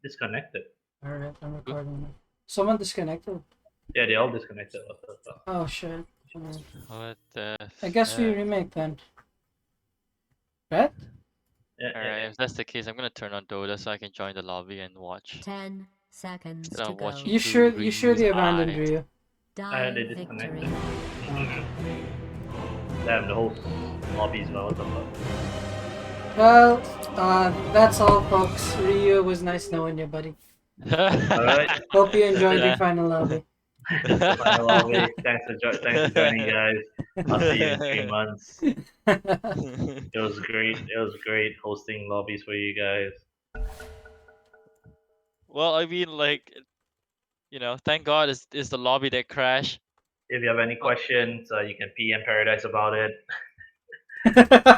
disconnected. Alright, I'm recording now. Someone disconnected. Yeah, they all disconnected. What the fuck? Oh shit. What the I guess we fuck? remake then. Right? Yeah, Alright, if that's the case, I'm gonna turn on Dota so I can join the lobby and watch. 10 seconds Instead to of go. watching You through sure Ryu's they abandoned eyes. Ryu? they Die victory. disconnected. Okay. Damn, the whole lobby's gone. What the fuck? Well, that's all folks. Ryu, was nice knowing you, buddy. Alright. Hope you enjoyed your Yeah. final lobby. The final lobby. Thanks for joining, guys. I'll see you in 3 months. It was great. It was great hosting lobbies for you guys. Well, I mean, like, thank God is the lobby that crashed. If you have any questions, you can PM ParadisE about it.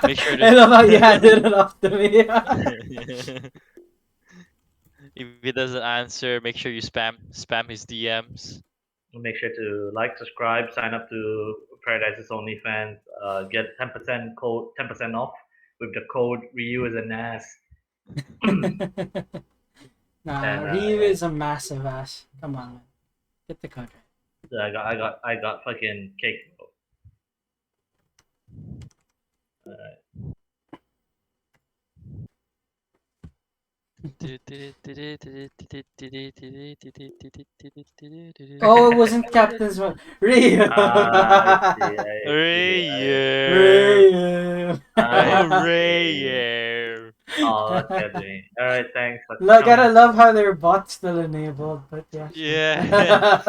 Make sure I love how you handed it off to me. If he doesn't answer, make sure you spam his DMs. Make sure to like, subscribe, sign up to ParadisE's OnlyFans. Get 10% off with the code Ryu is an ass. Nah, And, Ryu is a massive ass. Come on, man. Get the code right. I got fucking cake. Oh, it wasn't Captain's one. Ryu! I see. Ryu! Ryu. Oh, that's happening. Alright, thanks. Gotta love how their bot's still enabled, but yeah. Yeah.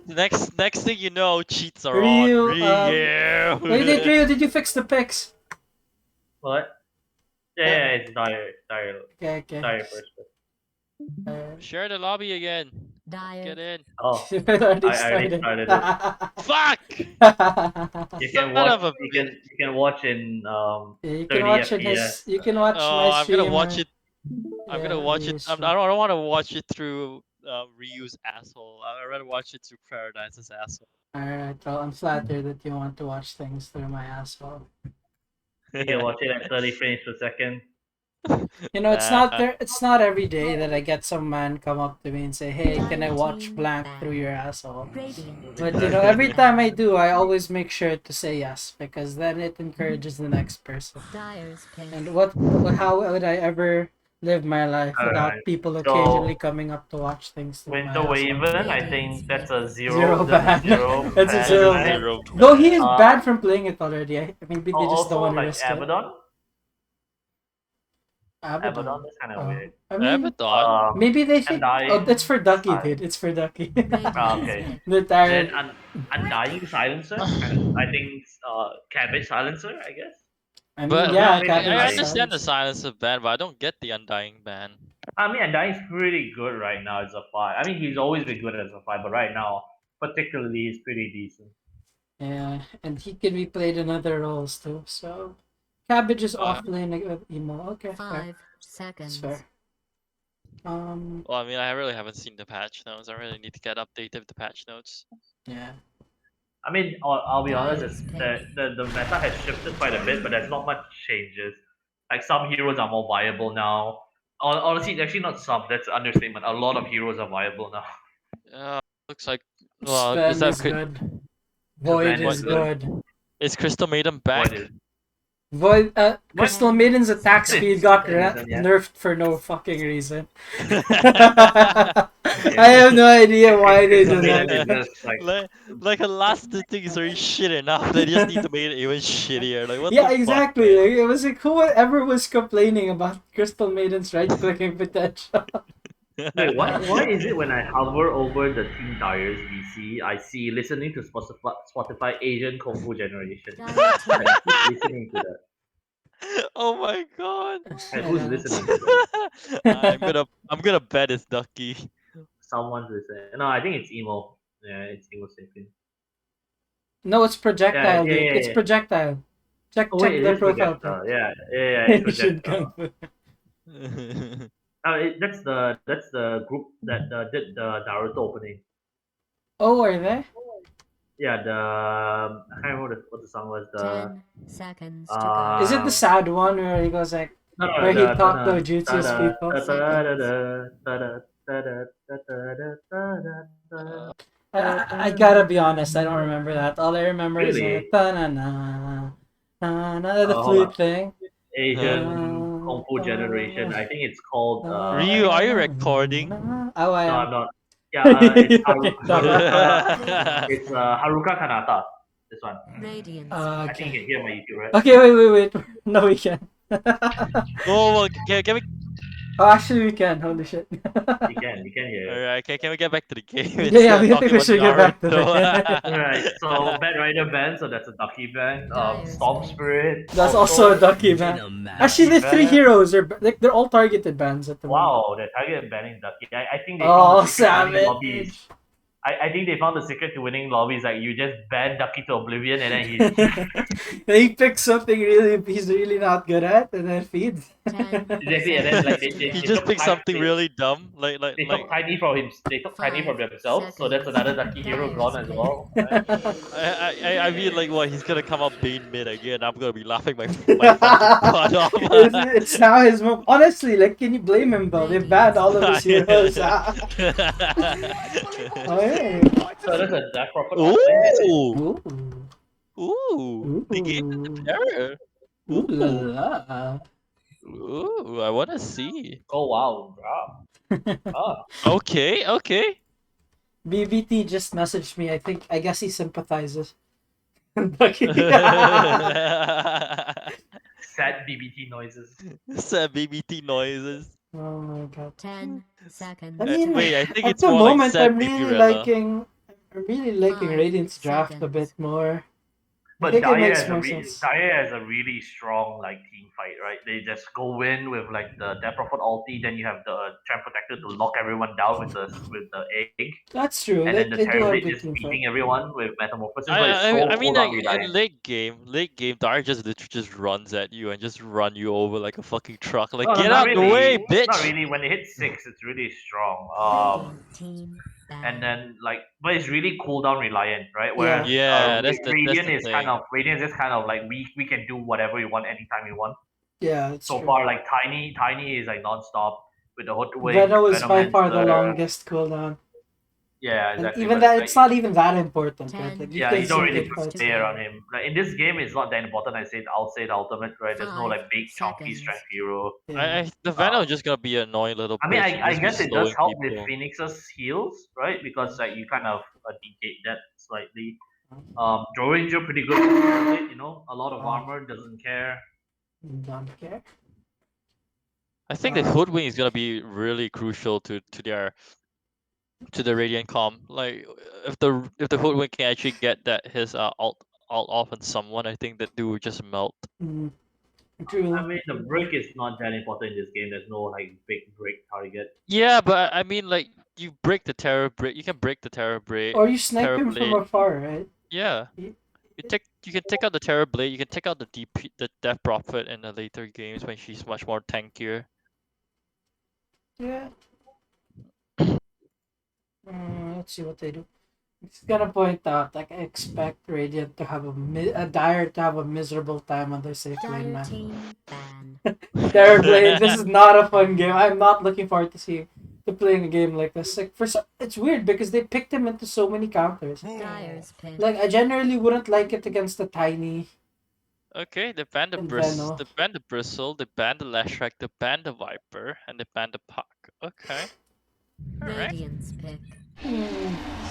next thing you know, cheats are Ryu, on. Ryu. Wait, Ryu, did you fix the pics? What? Yeah, it's dire Okay. first. Share the lobby again. Dire. Get in. Oh, I already I already started it. Fuck! You can Son watch. of a You can watch in you 30 can watch it. FPS. You can watch Oh, my I'm stream. gonna watch it. I'm Yeah, gonna watch it. Ryu's I stream. don't want to watch it through Ryu's asshole. I'd rather watch it through ParadisE's asshole. Alright, well, I'm flattered that you want to watch things through my asshole. You can watch it at 30 frames per second. You know, it's not there. It's not every day that I get some man come up to me and say, "Hey, can I watch blank through your asshole?" But you know, every time I do, I always make sure to say yes because then it encourages the next person. Dire's pick. And how would I ever live my life without Alright, people so occasionally coming up to watch things through my Winter asshole? Waven, I think that's a zero. Zero That's a ban. zero. That's a ban, zero right? Zero. Though he is Uh, banned from playing it already. Maybe they just don't Also, want to like risk it. Abaddon. Abaddon. Abaddon is kind of weird. I mean, Abaddon? maybe they think. Undying. Oh, it's for Ducky, Undying. dude. It's for Ducky. Okay. The Then tired. Undying Silencer. I think Cabbage Silencer, I guess. I mean, But yeah, maybe Cabbage I is understand the silence. silence of ban, but I don't get the undying ban. I mean, Undying's pretty good right now as a 5. I mean, he's always been good as a 5, but right now, particularly, he's pretty decent. Yeah, and he can be played in other roles too. So, Cabbage is off lane with emo. Okay, fair. 5 seconds. That's fair. Well, I mean, I really haven't seen the patch notes. I really need to get updated with the patch notes. Yeah. I mean, I'll be honest, the meta has shifted quite a bit, but there's not much changes. Like, some heroes are more viable now. Honestly, actually not some, that's an understatement. A lot of heroes are viable now. Looks like. Sven Is that is good. Void Sven is is good. Is Crystal Maiden back? Void, Crystal Maiden's attack What? speed got Reason, yeah. nerfed for no fucking reason. I have no idea why they did that. Like her last two things are shit enough. They just need to make it even shittier. Like what Yeah, the exactly. fuck, Like, it was like whoever was complaining about Crystal Maiden's right-clicking potential. Wait, why is it when I hover over the Team Dyer's VC, I see listening to Spotify Asian Kung Fu Generation? I keep listening to that. Oh my god. And who's listening to that? I'm gonna bet it's Ducky. Someone's listening. No, I think it's Emo. Yeah, it's Emo Sapien. No, it's projectile, Yeah, dude. yeah, It's yeah. projectile. Check Oh wait, it the is profile. projectile. Yeah, it's Asian projectile. Kung Fu. That's the group that did the Naruto opening. Oh, are they? Yeah, I can't remember what the song was. 10 seconds to Uh, go. Is it the sad one where he goes like, No, no, Where he da, taught da, no da, jutsus da, people. da, da, da, da, da, da, da, da, da, da, da, da. I gotta be honest, I don't remember that. All I remember is Really? ta-na-na, ta-na, the Hold on. flute thing. Asian Kung Fu generation. I think it's called. Ryu, are you recording? Oh, I No, am. I'm not. Yeah, it's Okay, done. Oh, It's Haruka Kanata. This one. Radiance. I think you Okay. can hear my YouTube, right? Okay, wait. No, we can. well, can we? Oh, actually, we can. Holy shit. You can hear. Alright, can we get back to the game Yeah, instead of we think talking we about should get back to Naruto? the. Right. So Bad Rider band. So that's a Ducky band. Storm Spirit. That's also a Ducky Begin band. a match. Actually, the three band. heroes are like they're all targeted bands at the moment. Wow, they're target banning Ducky. I think they Oh, found the secret to winning lobbies. savage! I think they found the secret to winning lobbies. Like you just ban Ducky to oblivion, and then he He picks something he's really not good at, and then feeds. 10 exactly, and then like they He they just took picked Tiny, something really dumb, like they took Tiny from him. They took Tiny from 5 themselves. So that's seconds. another Ducky hero Dyer's gone as pick. well. Right? I mean like what he's gonna come up Bane mid again. I'm gonna be laughing my fucking butt off. It's now his move. Honestly, like, can you blame him though? They banned all of his heroes. Oh, hey. So that's a Dark Prophet thing. Ooh, Ooh. the game is Ooh. terror. Ooh la Ooh, la. ooh, I wanna see. Oh wow, wow. Oh, Okay. BBT just messaged me. I guess he sympathizes. Ducky. sad BBT noises. Sad BBT noises. Oh my god. 10 seconds. I mean, Wait, I think at it's the more like moment, sad I'm Baby really Rella. liking. I'm really liking 5 Radiant's draft a bit seconds. more. I But think it Daya makes has more sense. Daya has a really strong like team fight, right? They just go in with like the Death Prophet ulti, then you have the Champ Protector to lock everyone down with the egg, That's true. and then the They do have Terrorblade good just team fight. beating everyone with Metamorphosis, but it's so I mean, cooldown like in reliant. late game, Dart just literally just runs at you and just run you over like a fucking truck. Like, No, get not out the way, really. Not bitch! really. When they hit 6, it's really strong. Radiant team And ban. then like, but it's really cooldown reliant, right? Yeah. Whereas Yeah, that's Radiant the is thing. Radiant is kind of like we can do whatever we want anytime we want. Yeah, it's So true. far, like Tiny is like non-stop with the Hoodwink, Venom is by far the Venomancer. longest cooldown. Yeah, And exactly. even But that, like, it's not even that important, right? 10 Like, you yeah, can you don't still really take fights. play around him. Like in this game, it's not that important. I'll say the ultimate, right? There's no 5 like big chunky seconds. strength hero. Yeah. The Venom is just gonna be an annoying little I mean, bitch and I just be guess it does slowing help with people. Phoenix's heals, right? Because like you kind of negate that slightly. Joe Ranger pretty good, you know, a lot of armor, doesn't care. Don't care. I think the Hoodwink is gonna be really crucial to the Radiant comp. Like, if the Hoodwink can actually get that his alt off on someone, I think that dude would just melt. True. I mean, the break is not that important in this game. There's no like big break target. Yeah, but I mean, like, you break the Terror Break. You can break the Terror Break. Or you snipe Terror him from Blade. afar, right? Yeah. Y- You can take out the Terror Blade. You can take out the the Death Prophet in the later games when she's much more tankier. Yeah. Let's see what they do. It's gonna point out, like, I expect Radiant to have a Dire to have a miserable time on their safe lane, Dire man. team ban. Terrorblade, this is not a fun game. I'm not looking forward to playing a game like this. Like, it's weird because they picked him into so many counters. Dire's pick. Like, I generally wouldn't like it against the Tiny. Okay, they banned the And bristle, Venom. they banned the bristle, they banned the Lashrak, they banned the Viper, and they banned the Puck. Okay. Alright. Radiant's pick.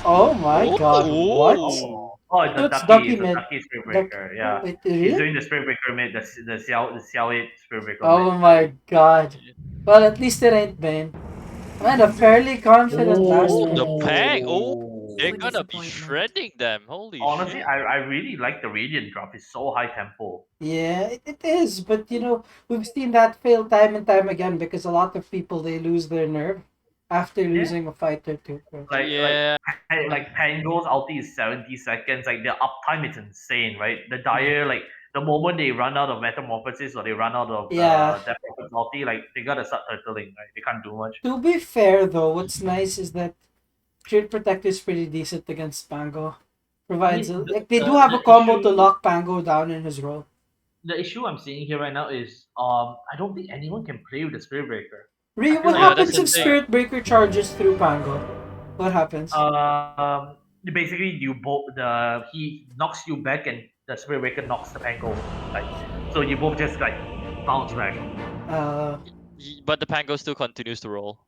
Oh my god, what? Ooh. Oh, it's a It's Ducky. Ducky It's a mid. Ducky Spirit Breaker. Yeah. Wait, He's really? doing the Spirit Breaker mid, the Xiao 8 Spirit Breaker Oh mid. my god. Well, at least it ain't Bane. I had a fairly confident last Oh, one. the Pang! Oh, they're For gonna be disappointment. shredding them. Holy Honestly, shit. I really like the Radiant drop. It's so high tempo. Yeah, it is, but you know, we've seen that fail time and time again because a lot of people, they lose their nerve after losing a fight or two. Right? Yeah. Like Pango's ulti is 70 seconds. Like their uptime is insane, right? The Dire, like the moment they run out of Metamorphosis or they run out of Yeah. Death Prophet's ulti, like they gotta start turtling, right? They can't do much. To be fair though, what's nice is that Shield Protector is pretty decent against Pango. Provides I mean, like they do have a combo to lock Pango down in his role. the issue I'm seeing here right now is I don't think anyone can play with the Spirit Breaker. Re, I feel what like that's happens the if thing. Spirit Breaker charges through Pango? What happens? basically you both he knocks you back and the Spirit Breaker knocks the Pango, like so you both just like bounce back. Uh, But the Pango still continues to roll.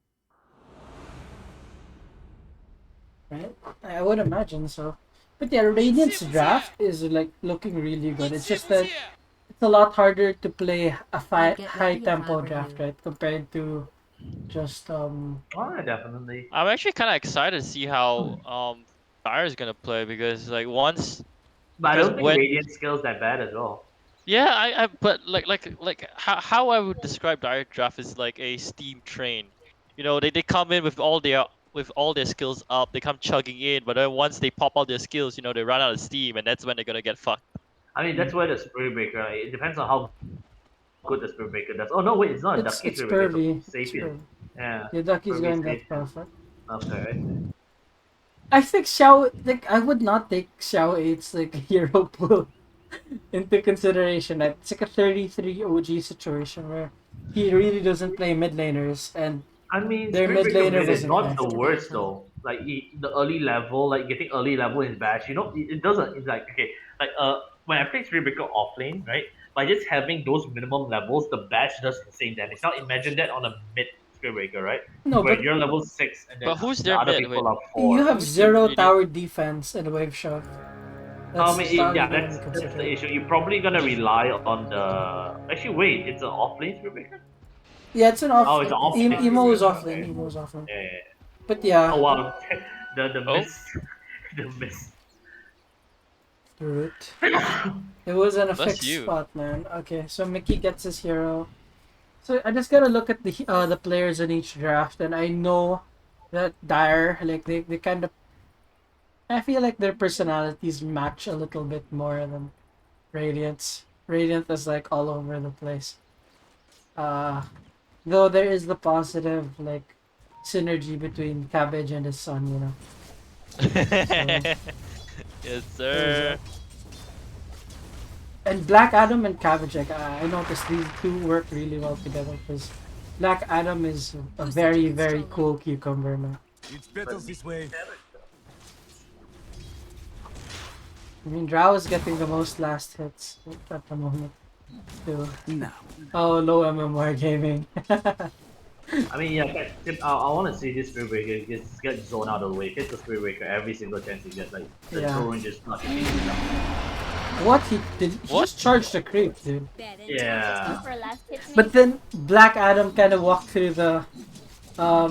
right? I would imagine so. But yeah, Radiant's draft is like looking really good. It's just that it's a lot harder to play a high tempo draft, right? Compared to just Oh, definitely. I'm actually kind of excited to see how Dire is gonna play because like once But I because don't think when Radiant skills that bad as well. yeah I but like how I would describe Dire draft is like a steam train. You know they come in with all their skills up, they come chugging in, but then once they pop out their skills, you know they run out of steam, and that's when they're gonna get fucked. I mean, that's why the Spirit Breaker. It depends on how good the Spirit Breaker does. Oh no, wait, it's not a Ducky it's Spirit Breaker. pervy. It's a It's Sapien. pervy. Yeah, Yeah, Ducky's Pervy going that Sapien. perfect. Okay, I see. I think Xiao, like I would not take Xiao 8's like hero pool into consideration. Like, it's like a 33 OG situation where he really doesn't play mid laners and I mean, their Spirit mid Breaker laner mid is wasn't not there. the worst though. Like the early level, like getting early level in Bash, you know, it doesn't. It's like okay, like when I play Spirit Breaker offlane, right? By just having those minimum levels, the Bash does insane damage. Now imagine that on a mid Spirit Breaker, right? No, Where but you're level 6 and then But who's the their other mid? Wait, people are you 4. have who's their zero radiant? tower defense and wave shot. I That's mean, just all yeah, you need to that's the consider. issue. You're probably gonna rely on the. Actually, wait, it's an offlane Spirit Breaker. Yeah, it's an off. Oh, it's an offlane Spirit Emo is Breaker. offlane. Okay. Emo is offlane. Yeah, yeah, yeah. But yeah, Oh wow, the Oh, miss, the miss. the root. It was in a that's fixed you. spot, man. Okay, so Mickey gets his hero. So I just gotta look at the players in each draft, and I know that Dire, like they kind of, I feel like their personalities match a little bit more than Radiant's. Radiant is like all over the place. Uh, though there is the positive like synergy between Cabbage and his son, you know. So Yes, there's sir. that. And Black Adam and Cabbage, like I noticed these two work really well together because Black Adam is a very very cool cucumber, man. It's better this way. I mean, Drow is getting the most last hits at the moment, too. Now. Oh, low MMR gaming. I mean, yeah, I want to see this Spirit Breaker just get zoned out of the way. Hit the Spirit Breaker every single chance he gets. Like the Yeah. drone just not hitting him. What he did? He What? just charged the creep, dude. Yeah. But then Black Adam kind of walked through the what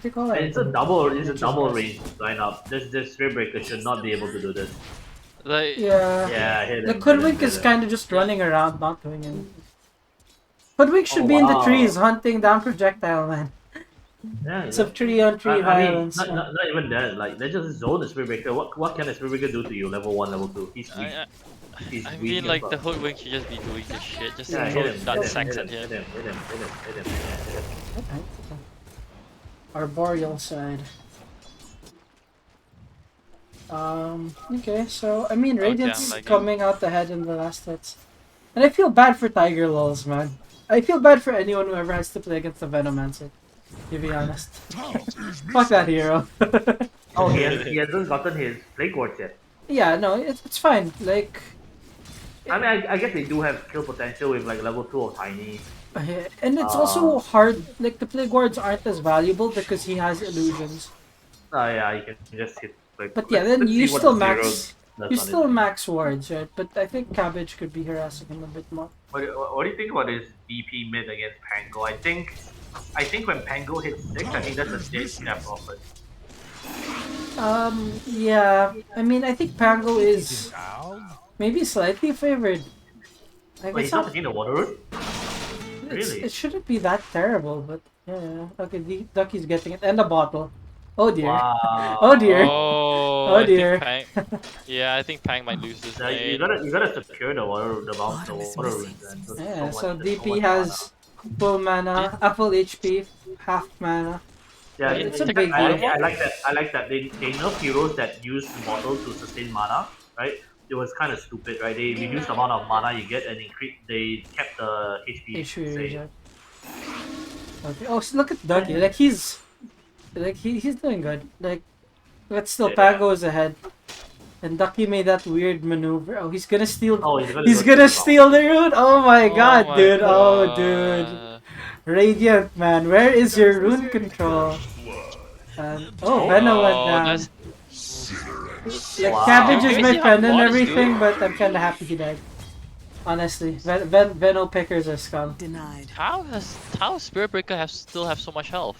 do you call it? And it's a double range lineup. This Spirit Breaker should not be able to do this. Like, Yeah. Yeah, hit him. The hit him, Hoodwink hit is him. kind of just running around, not doing anything. Hoodwink should Oh, be in the wow. trees hunting down projectile, man. Yeah, Some tree on tree I mean, violence. not even that. Like, they just zone the Spirit Breaker. What can a Spirit Breaker do to you? Level 1, level 2. He's weak. He's I weak mean, as like fuck. the Hoodwink should just be doing this shit. Just Yeah, throw hit him. nut Hit him. sacks Hit at him. him. Hit him. Hit him. Hit him. Hit him. Yeah, hit him. Okay. Arboreal side. Okay, so I mean Okay, Radiant's I'm lagging. coming out ahead in the last hits. And I feel bad for Tiger Lulz, man. I feel bad for anyone who ever has to play against the Venomancer, to be honest. Fuck that hero. Oh, he hasn't gotten his plague wards yet. Yeah, no, it's fine. Like, I mean, I guess they do have kill potential with like level 2 of Tiny. and it's also hard. Like the plague wards aren't as valuable because he has illusions. Oh yeah, you can just hit. Like, But yeah, then let's you see what still the zero max. does You on still his- max wards, right? But I think Cabbage could be harassing him a bit more. What do you think about his DP mid against Pango? I think when Pango hits 6, I think that's a dead snap offer. Yeah. I mean, I think Pango is Out. maybe slightly favored. Like, Wait, it's he's not not. taking the water route? Really? It shouldn't be that terrible, but yeah. Okay, Ducky's getting it and a bottle. Oh dear. Wow. Oh dear. Oh, Oh I think dear. Pang. Yeah, I think Pang might lose this Like, you lane. gotta secure the water route, the water route. Then. Yeah. So much- DP much has full mana, full HP, half mana. Yeah, It's a in big fact, deal. I like that. I like that they nerf heroes that use bottle to sustain mana, right? it was kind of stupid, right? They reduced the amount of mana you get and they kept the HP HP same. regen. Okay. Oh, so look at Ducky. Like he's doing good. Like, but still, Yeah. Pango is ahead. And Ducky made that weird maneuver. Oh, he's gonna steal. Oh, He's gonna steal the rune. Oh my god, my dude. Oh, God. dude. Radiant man, where is your rune control? Oh, Venom went Oh, down. that's Like, Wow. Cabbage Can is we my see how friend and Vaughn is everything, doing? but I'm kinda happy he died. Honestly, Veno pickers are scum. Denied. how Spirit Breaker still have so much health?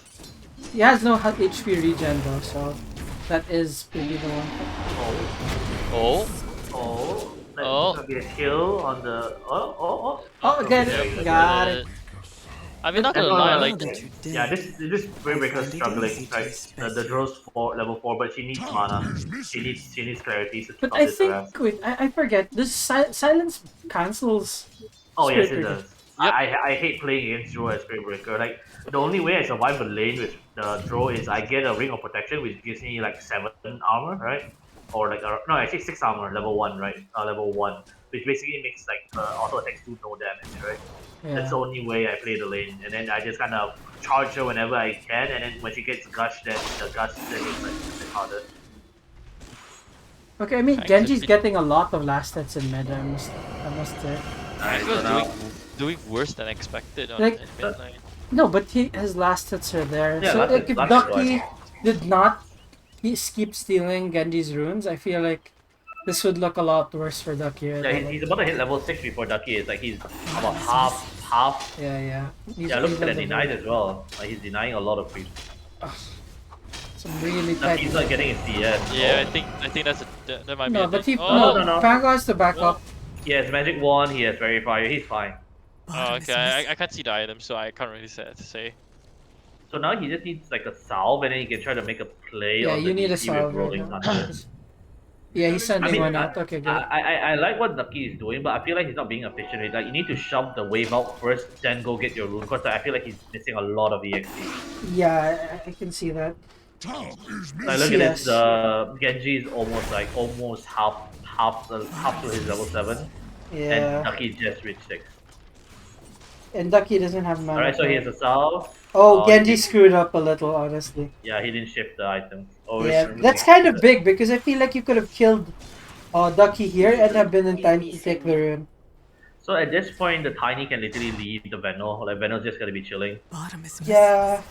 He has no HP regen though, so that is maybe the one. Oh, Oh, that's Oh. gonna be a kill on the. Oh. Oh, get Okay, it. okay. Got it. I mean, not gonna And, lie, uh, like That you did. Yeah, this Spirit Breaker's struggling. Right, the Drow's level 4, but she needs mana. She needs clarity to But stop I this think, harass. wait, I forget. This silence cancels. Oh yes, Spirit it Breaker. does. Yep. I hate playing against Drow as Spirit Breaker. Like the only way I survive a lane with the Drow is I get a Ring of Protection, which gives me like 7 armor, right? Or like no, actually 6 armor, level 1, right? Level 1, which basically makes like auto attacks do no damage, right? That's the Yeah. only way I play the lane, and then I just kind of charge her whenever I can, and then when she gets gush, then the gush then it's like a bit harder. Okay, I mean, Thanks, Genji's Sydney. getting a lot of last hits in mid. I must say. Alright, he so was now doing worse than expected on Like- in mid lane. No, but his last hits are there. Yeah, so last like, hits- if last hits Ducky did not keep stealing Genji's runes, I feel like this would look a lot worse for Ducky. Right? yeah, Like, he's about to hit level 6 before Ducky is like he's about half. yeah. Yeah, look at that on the denied board. as well. Like he's denying a lot of creeps. Some really tight. Ducky's not getting his CS. Yeah, Oh. I think that might be. No, a but he thing. Oh, no. no. Pango has to back up. He has Magic Wand, he has Fairy Fire, he's fine. Oh, okay. I can't see the item, so I can't really say. So now he just needs like a salve, and then he can try to make a play Yeah, on you the need a DP with salve right Rolling now. Thunder. Yeah, he's sending I mean, one out. Okay, good. I like what Ducky is doing, but I feel like he's not being efficient. Right? Like you need to shove the wave out first, then go get your rune. Because I feel like he's missing a lot of EXP. Yeah, I can see that. Like look at this, Genji is almost half to his level 7, Yeah, and Ducky just reached 6. and Ducky doesn't have mana. Alright, so he has a salve. Oh, Genji he- screwed up a little, honestly. Yeah, he didn't shift the items. Oh, Yeah, it's- that's kind of big because I feel like you could have killed Ducky here and have been in time to take the rune. So at this point, the Tiny can literally leave the Veno. Like Veno's just gonna be chilling. Bottom is Yeah.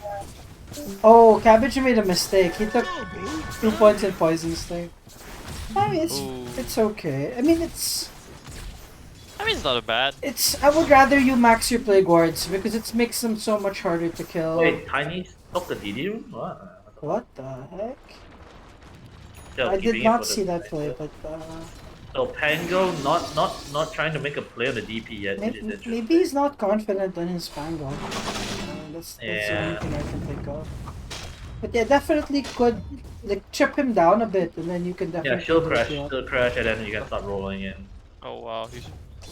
Oh, Cabbage made a mistake. He took 2 points in Poison Sting. I mean, Ooh. it's okay. I mean, it's. I mean, it's not a bad. I would rather you max your plague wards because it makes them so much harder to kill. Wait, Tiny took the DD room? What the heck? Still I keeping did it not for see the- that play, but So Pango not trying to make a play on the DP yet. Which is interesting. maybe he's not confident on his Pango. That's the only Yeah. thing I can think of. But yeah, definitely could like chip him down a bit, and then you can Yeah, definitely. she'll lift you up. crash, and then you can start rolling in. Oh wow,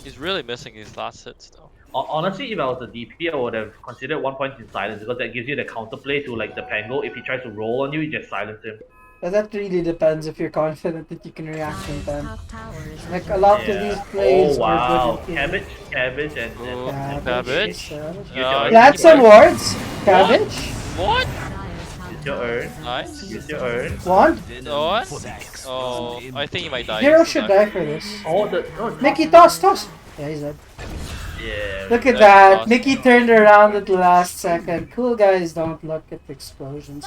he's really missing his last hits though. Honestly, if I was a DP, I would have considered 1 point in silence because that gives you the counterplay to like the Pango. If he tries to roll on you, you just silence him. But that really depends if you're confident that you can react in time. Top tower is Like a under lot Yeah. of these plays Oh wow, are good. cabbage, and Oh, Cabbage. Cabbage. Use Uh, your Plant some wards. Cabbage. What? Use your urn. Nice. Use your urn. One. What? Oh, I think he might die. Hero He's should still die for this. Oh, Mickey, toss. Yeah, he's dead. Yeah. Look at That's that. awesome. Mickey turned around at the last second. Cool guys don't look at explosions.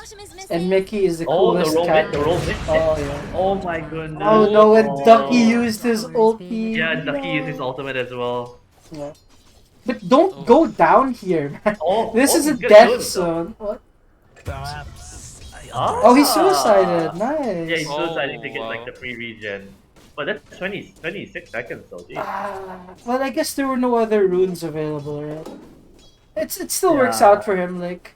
And Mickey is the Oh, the coolest roll cat. mid, the roll mid. Oh yeah. Oh my goodness. Oh no, and Oh. Ducky used his ulti. Yeah, Ducky No. used his ultimate as well. Yeah. But don't go down here, man. Oh, This is a he's gonna kill death himself. zone. What? Ah. Oh, he suicided. Nice. Yeah, he's Oh, suiciding to get wow. like the free regen. But that's 26 seconds though, geez. Well, I guess there were no other runes available, right? It still works Yeah. out for him. Like,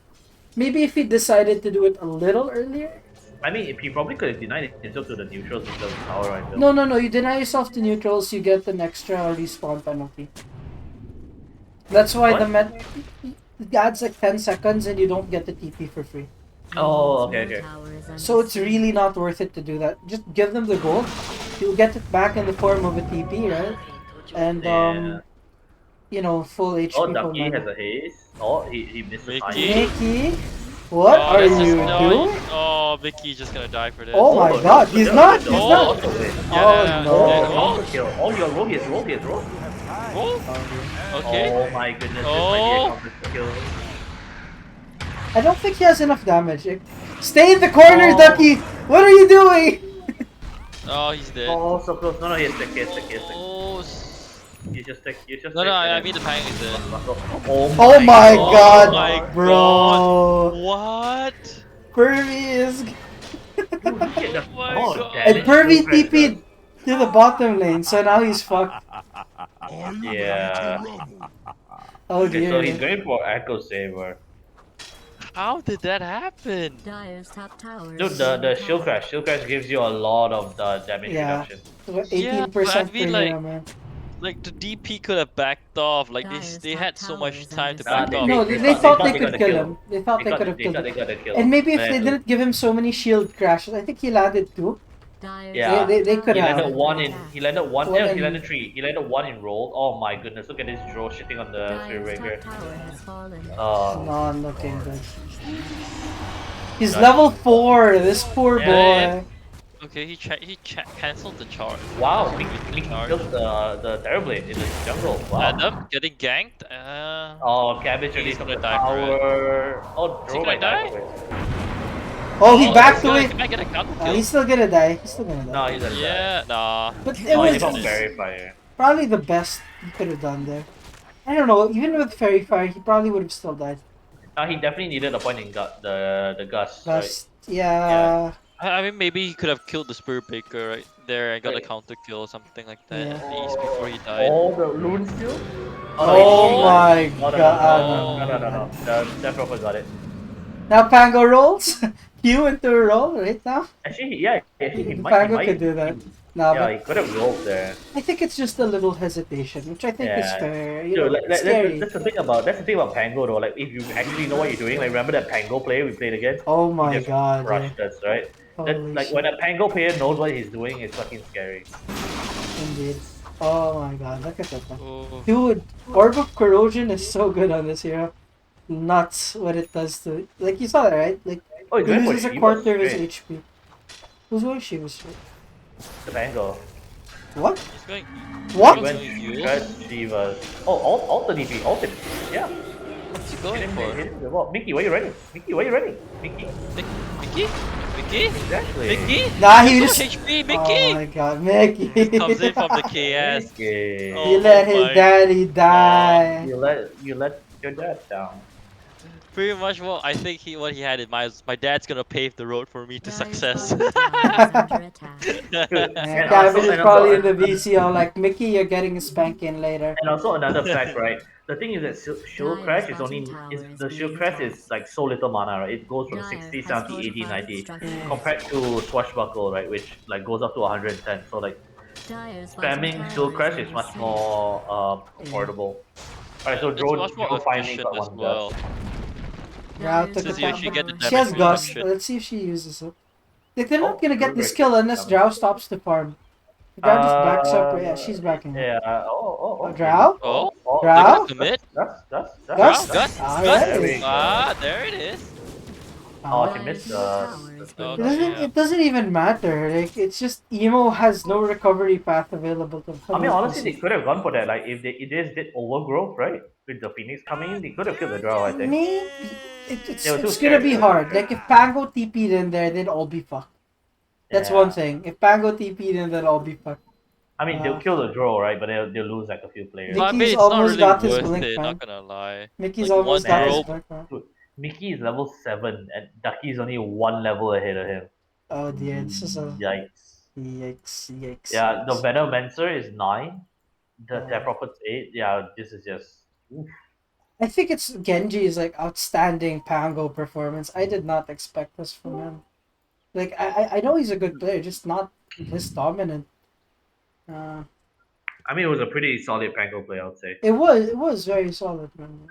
maybe if he decided to do it a little earlier. I mean, if he probably could have denied himself to the neutrals with the power right No. You deny yourself to neutrals, you get an extra respawn penalty. That's why What? the met it adds like 10 seconds and you don't get the TP for free. Oh, okay. tower is under So it's really not worth it to do that. Just give them the gold he'll get it back in the form of a TP, right? And Yeah. you know, full HP, Oh, full Ducky has mana. a haze. Oh, he missed the sign. Mickey? Mickey, what are that's just you no. doing? Oh, Mickey's just gonna die for this. Oh my no, God, he's no, not. no, He's no, not. no, wait. Oh Yeah, no. Oh, kill. Oh, you roll his roll. Oh, okay. Oh my goodness, Oh. this might be a counter kill. I don't think he has enough damage. Stay in the corner, Oh. Ducky. What are you doing? Oh, he's dead. Oh, so close. No, he has stick. Oh, You just stick. no, I mean the Pang is dead. Oh my Oh God, my bro. What? Pervy is. Get the my oh, God. damn And it, Pervy Shield Crash TP'd to the bottom lane, so now he's fucked. does. Yeah. Oh Okay, so he's dear. going for Echo Saber. How did that happen? Dire's top tower Dude, is the under Shield attack. Crash. Shield Crash gives you a lot of damage Yeah. reduction. Yeah, but 18% I per mean hero, man. like the DP could have backed off. Like Dire's they top had so tower much is time under to back They- off. No, they they thought- thought they they thought could they kill gotta him. They thought they could have killed they him. gotta kill And him. maybe if Yeah, they didn't give him so many shield crashes, I think he landed 2. Dire's Yeah. They could He have. landed one in. He landed one. One Yeah, he in- landed 3. He landed 1 in roll. Oh my goodness! Look at this draw shitting on the Spirit Dire's Breaker. top tower has fallen. Oh. Not looking good. He's Nice. level 4. This poor Yeah. boy. Okay, he canceled the charge. Wow, Mickey Mickey charge. killed the Terrorblade in the jungle. Wow. Adam getting ganked. Oh, Cabbage ready He's from gonna the die for it. tower. Oh, Is he Drow gonna might die die? for it. Oh, he backed he's gonna- away. He might get a counter kill. He's still gonna die. He's still gonna die. No, he's gonna die. Yeah, nah. But it Oh, he was found Fairy Fire. probably the best he could have done there. I don't know. Even with Fairy Fire, he probably would have still died. He definitely needed a point in the Gus, right? That's yeah. I mean, maybe he could have killed the Spirit Breaker right there and got a Right. counter kill or something like that Yeah. at least before he died. Oh, the rune still? Oh my No, God. no. The Prophet got it. Now Pango rolls. You into a roll right now. Actually, yeah, he might. Pango could do that. No, Yeah, but he could have rolled there. I think it's just a little hesitation, which I think is Yeah. fair. You Dude, know, it's scary. that's the thing about Pango though. Like, if you actually know what you're doing, like remember that Pango player we played against? Oh He my just God. Yeah. crushed us, right? That's Holy like shit. when a Pango player knows what he's doing, it's fucking scary. Indeed. Oh my God. Look at that. Oh. Dude, Orb of Corrosion is so good on this hero. Nuts what it does to... Like, you saw that, right? Like, Oh, he's he going for loses a Shiva quarter of his straight. HP. Who's going Shiva straight? The Pango. What? He's going. What? He went Heals? Gus, Shiva. Oh, alt the DP, ult him. Yeah. What's he Hit going him, for? hit him with the wall. Mickey, why you running? Mickey, why you running? Mickey. Mickey? Mickey? Exactly. Mickey? Nah, he So just... much HP, Oh Mickey! my God, Mickey. Comes in from the KS. Mickey. Oh. He let his my daddy die. You let your dad down. Pretty much what I think what he had in mind is my dad's gonna pave the road for me to Dire's success. bottom tower is under attack. Dude, Yeah, and Cabbage also- is and probably also- in the VCO like, Mickey, you're getting a spanking later. And also another fact, right? The thing is that Shield Dire's Crash is bottom only tower is is the Shield being Crash is taxed. like so little mana, right? It goes from Dire 60, has 70, 80, fortified 90 structures. compared to Swashbuckle, right? Which like goes up to 110. So like Dire's bottom spamming tower Shield Crash is under much siege. more affordable. Alright, so It's Drow much more finally efficient got as one well. Gus. Yeah, Dire's took Since it you down. actually get the She has damage Gust. reduction. Let's see if she uses it. Like, they're not Oh, gonna get Rubric this kill unless coming. Drow stops the farm. If Drow just backs up, yeah, she's backing up. Yeah. Drow? Oh, Oh, they're Drow? gonna commit. Gus. Gus? Gus, Alright. There we go. Ah, there it is. Oh, Uh, she missed it Okay. doesn't. yeah. It doesn't even matter. Like, it's just emo has no recovery path available to. I mean, honestly, they could have gone for that. Like, if they just did overgrowth, right? With the Phoenix coming in, they could have killed the Drow, I think. Maybe it's They were too it's gonna scared, be they were hard. too scared. Like if Pango TP'd in there, they'd all be fucked. That's Yeah. one thing. If Pango TP'd in, they'd all be fucked. I mean, they'll kill the Drow, right? But they'll lose like a few players. Mickey's I mean, it's not almost really got his worth blink, it. man. Not gonna lie. Mickey's Like, almost one got his rope. blink, man. Dude, Mickey is level 7 and Ducky is only 1 level ahead of him. Oh dear, this is a Yikes. yikes. Yeah, the Venomancer is 9. The Yeah. Prophet's 8. Yeah, this is just. Oof. I think it's Genji's like outstanding Pango performance. I did not expect this from him. Like I know he's a good player, just not this dominant. I mean, it was a pretty solid Pango play, I would say. It was very solid, man.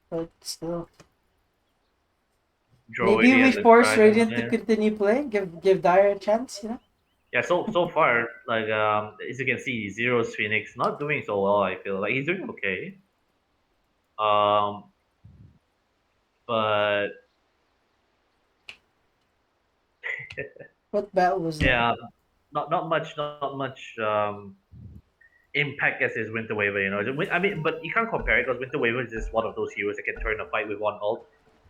But still, Drow maybe already we has a force try Radiant on to there. continue playing, give Dire a chance, you know. Yeah, so far, like as you can see, Zero's Phoenix not doing so well. I feel like he's doing okay. Um, but What battle was that? yeah, not much impact as his Winter Waver. You know, I mean, but you can't compare it because Winter Waver is just one of those heroes that can turn a fight with one ult,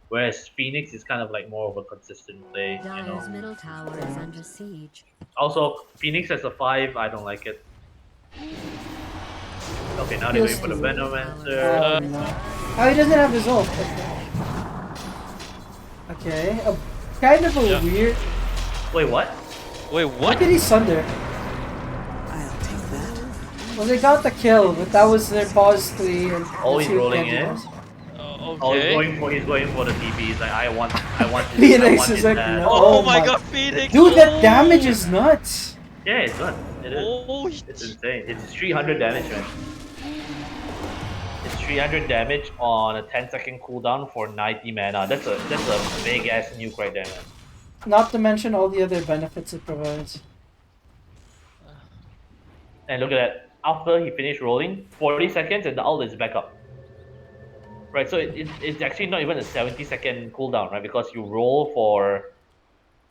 whereas Phoenix is kind of like more of a consistent play. You Dyer's know. middle tower is under siege. Also, Phoenix as a 5, I don't like it. Okay, now they're Feels going for the too- Venomancer. Oh no. Oh, he doesn't have his ult. Okay. Kind of a Yeah. weird. Wait, what? Wait, What what? did he sunder? I'll take that. Well, they got the kill, but that was their pause 3. And Oh, let's he's see what rolling Genji in? does. Oh, Okay. he's going for the TP. He's like, I want this. Phoenix I want is this like, bad. no. Oh, Oh my my- god, Phoenix! Dude, that Oh! damage is nuts. Yeah, it's done. It is. Oh, It's insane. It's 300 damage, man. It's 300 damage on a 10-second cooldown for 90 mana. That's a big ass nuke right there, man. Not to mention all the other benefits it provides. And look at that. After he finished rolling, 40 seconds and the ult is back up. Right, so it's actually not even a 70-second cooldown, right? Because you roll for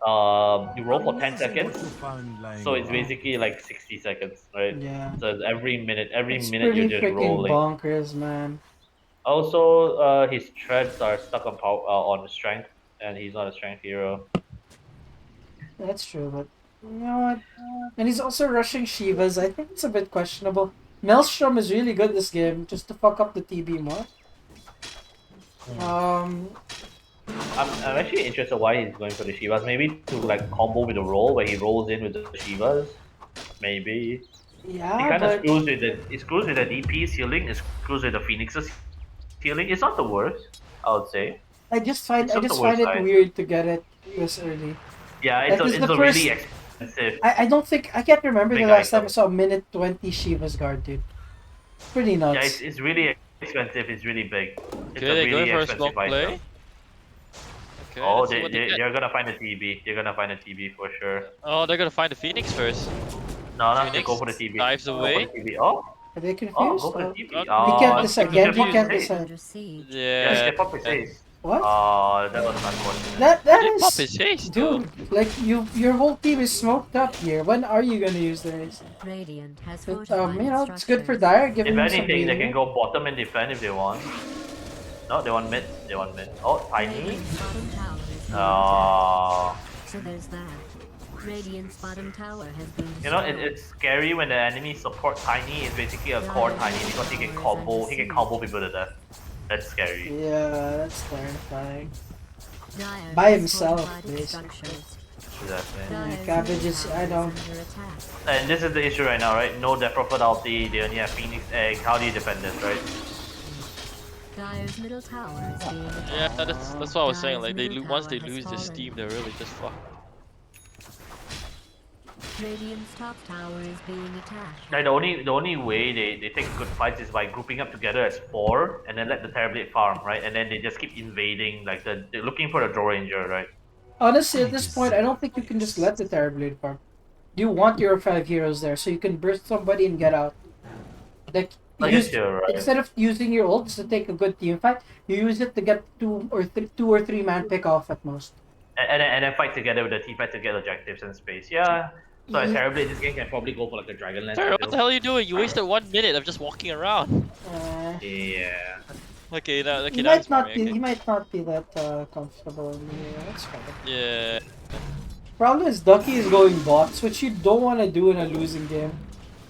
10 seconds, so it's basically like 60 seconds, right? Yeah. So it's every minute It's you're pretty just freaking rolling. bonkers, man. Also, his treads are stuck on power, on strength, and he's not a strength hero. That's true, but you know what? And he's also rushing Shivas. I think it's a bit questionable. Maelstrom is really good this game, just to fuck up the TB more. I'm actually interested why he's going for the Shivas. Maybe to like combo with the roll where he rolls in with the Shivas. Maybe. He Yeah, kind of but screws with the DP's healing, it screws with the Phoenix's healing. It's not the worst, I would say. I just find It's not the it worst side. weird to get it this early. Yeah, Like, it's it's the a really first- expensive. I can't remember the Big last time I item. saw a minute 20 Shiva's guard, dude. Pretty nuts. Yeah, it's really expensive. It's really big. It's Okay, a they're really going for a expensive smoke play. item. Okay, Oh, let's see what they get. you're gonna find a TB. You're gonna find a TB for sure. Oh, they're gonna find the Phoenix first. No, they Phoenix go for the TB. dives Go for away. the TB. Oh, Are they confused? go for the Oh. TB. He Oh, can't decide. Genji Genji can't safe. decide. Under siege. Yes, Yeah. they pop his face. What? Oh, that was unfortunate. That They pop is, his face, though. dude. Like your whole team is smoked up here. When are you gonna use theirs? Radiant has But, fortified you know, its it's good for structures. Dire. Give If him some anything, they breathing can go bottom and defend if they want. No, they want mid. They want mid. Oh, tiny. Radiant's bottom tower is being Oh. attacked. So there's that. Radiant's bottom tower has been You know, destroyed. it's scary when the enemy support Tiny is basically a core Tiny because he can combo people to death. That's scary. Yeah, that's terrifying. Dire by has himself, fortified its basically. structures. Exactly. Dire's Cabbage middle is- tower I don't- under attack. And this is the issue right now, right? No Death Prophet ulti, they only have Phoenix Egg. How do you defend this, right? Dire's middle tower is being attacked. Yeah, that's what I was saying. Like Dire's middle once they tower has lose their fallen. steam, they're really just fucked. Radiant's top tower is being attacked. Like the only way they take good fights is by grouping up together as 4 and then let the Terrorblade farm, right? And then they just keep invading, like they're looking for the Draw Ranger, right? Honestly, at this point, I don't think you can just let the Terrorblade farm. You want your 5 heroes there, so you can burst somebody and get out. Like, I use- guess you're right. instead of using your ult to take a good team fight, you use it to get 2 or 3 man pick off at most. And then fight together with the team fight to get objectives and space. Yeah. So a Yeah. Terrorblade this game can probably go for like a Dragonlance. Terry, I what feel. the hell are you doing? You wasted 1 minute of just walking around. Yeah. Okay, now He now might it's not farming, be. He might not be that comfortable in the air. That's fine. Yeah. Problem is, Ducky is going bots, which you don't want to do in a losing game.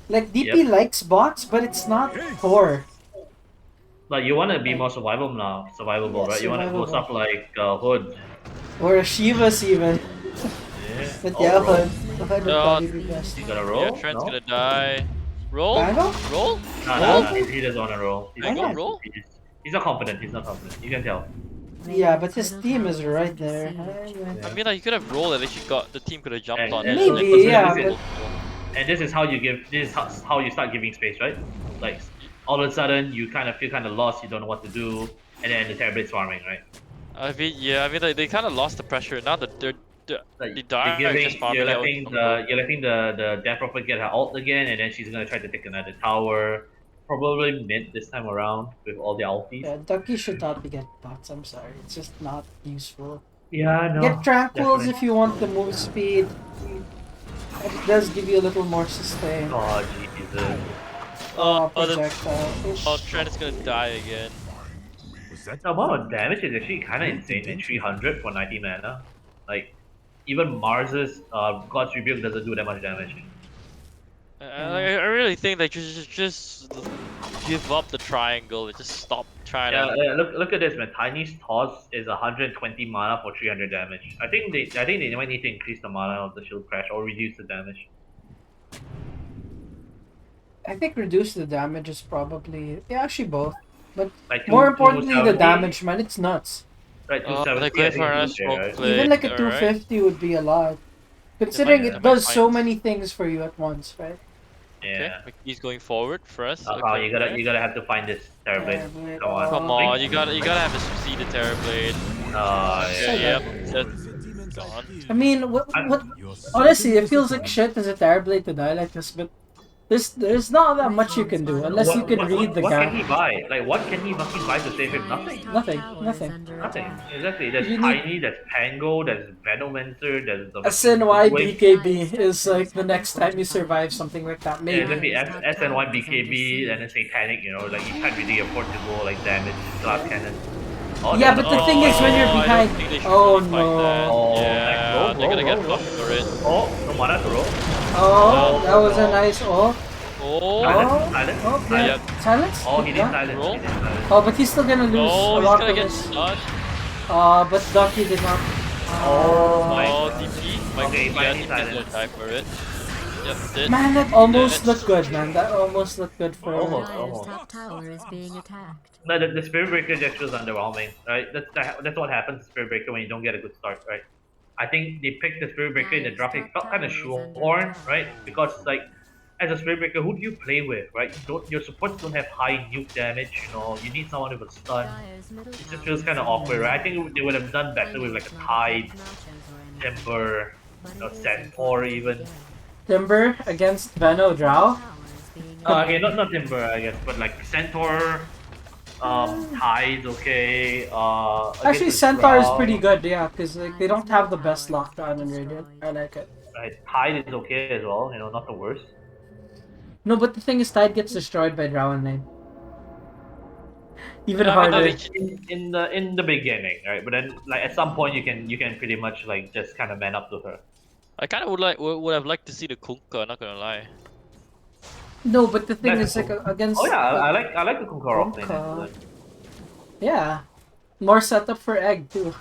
Like DP likes bots, but it's not core. But you want to be more survivable, Yeah, right? You want to go survivable. stuff like Hood. Or a Shivas even. Yeah. But Oh, yeah, bro. Hood would No. probably be best. You gotta roll? Yeah, Trent's no? gonna die. Roll? Bango? Roll? No, he doesn't want to roll. Why not? Roll? He's not confident. He's not confident. You can tell. Yeah, but his Middle team tower is right under there. siege. I mean, like, you could have rolled, at least you got, the team could have jumped And- on and it. Maybe, Like, yeah, this is- but And this is how you give. This is how you start giving space, right? Like all of a sudden you kind of feel kind of lost. You don't know what to do, and then the Terrorblade's farming, right? I mean, yeah, I mean, like, they kind of lost the pressure. Now that they're Like, The Dire you're is just farming out jungle. you're letting the Death Prophet get her ult again, and then she's gonna try to take another tower. Probably mid this time around with all the ulties. Yeah, Ducky should not be getting bots. I'm sorry, it's just not useful. Yeah, no. Get Tranquils definitely. if you want the move speed. It does give you a little more sustain. Oh Jesus. Projectile. Oh, Trent is gonna die again. The amount of damage is actually kind of insane at 300 for 90 mana. Like, even Mars's God's Rebuke doesn't do that much damage. I really think that you should just give up the triangle and just stop trying Yeah, to. look at this, man. Tiny's Toss is 120 mana for 300 damage. I think they might need to increase the mana of the Shield Crash or reduce the damage. I think reduce the damage is probably actually both, but Like more importantly the 270, damage, man. It's nuts. Right, Oh, 270. like I wait think for is us, okay, right? Even like a alright. 250 would be a lot, considering might- it they might does so find- many things for you at once, right? Yeah. Okay, he's going forward for us. Oh, Okay, you gotta have to find this Terrorblade. Terrorblade, Come on. Come on, you gotta have to succeed the Terrorblade. Yeah. Yep, that's gone. I mean, what? Honestly, it feels like shit as a Terrorblade to die like this, but there's not that much you can do unless you can read the What can he gap. buy? Like, what can he fucking buy to save him? Nothing. Nothing. Nothing. Exactly. There's You need- Tiny, there's Pango, there's Venomancer, there's the SNY Wave- BKB is like the next time you survive something like that. Yeah, Maybe. exactly. SNY, BKB, and then Satanic, you know, like you can't really afford to go like damage glass cannon. Oh, Yeah, no, but the no. thing is when you're I don't behind. think they should Oh really fight that. no! Oh, Yeah, roll, they're gonna roll, get roll, fucked for it. Oh, no mana to roll. Oh, that was a nice ult. Oh, Silence, silence. Oh, yeah. Yep. Silence? Oh, he did Yeah. silence. Roll. He did silence. Oh, but he's still gonna lose no, a he's lot gonna of get this. stunned. But Ducky did not. Oh my. Oh, DP. My Okay, yeah, finally DP's gonna silence. die for it. Yep, did. Man, that almost Did. looked good, man. That almost looked good for. Almost. Dire's top tower is being attacked. No, the Spirit Breaker just feels underwhelming, right? That's what happens to Spirit Breaker when you don't get a good start, right? I think they picked the Spirit Breaker in the draft. It felt kind of shoehorned, right? Because like, as a Spirit Breaker, who do you play with, right? Your supports don't have high nuke damage. You know, you need someone with a stun. Dire's middle It just tower feels kind of awkward, right? I think they would have done better with like a Tide, Timber, Centaur even. Timber against Veno Drow. Okay, not Timber, I guess, but like Centaur, Tide's okay. Actually, against the Centaur is Drow, pretty good, yeah, because like they don't have the best lockdown in Radiant. I like it. Right, Tide is okay as well. You know, not the worst. No, but the thing is, Tide gets destroyed by Drow and lane. Even Yeah, I mean, harder. In the beginning, right? But then like at some point you can pretty much like just kind of man up to her. I kind of would have liked to see the Kunkka. Not gonna lie. No, but the thing That's is, like cool. against. Oh yeah, I like the Conqueror off lane. Kunkka. Yeah, more setup for egg too.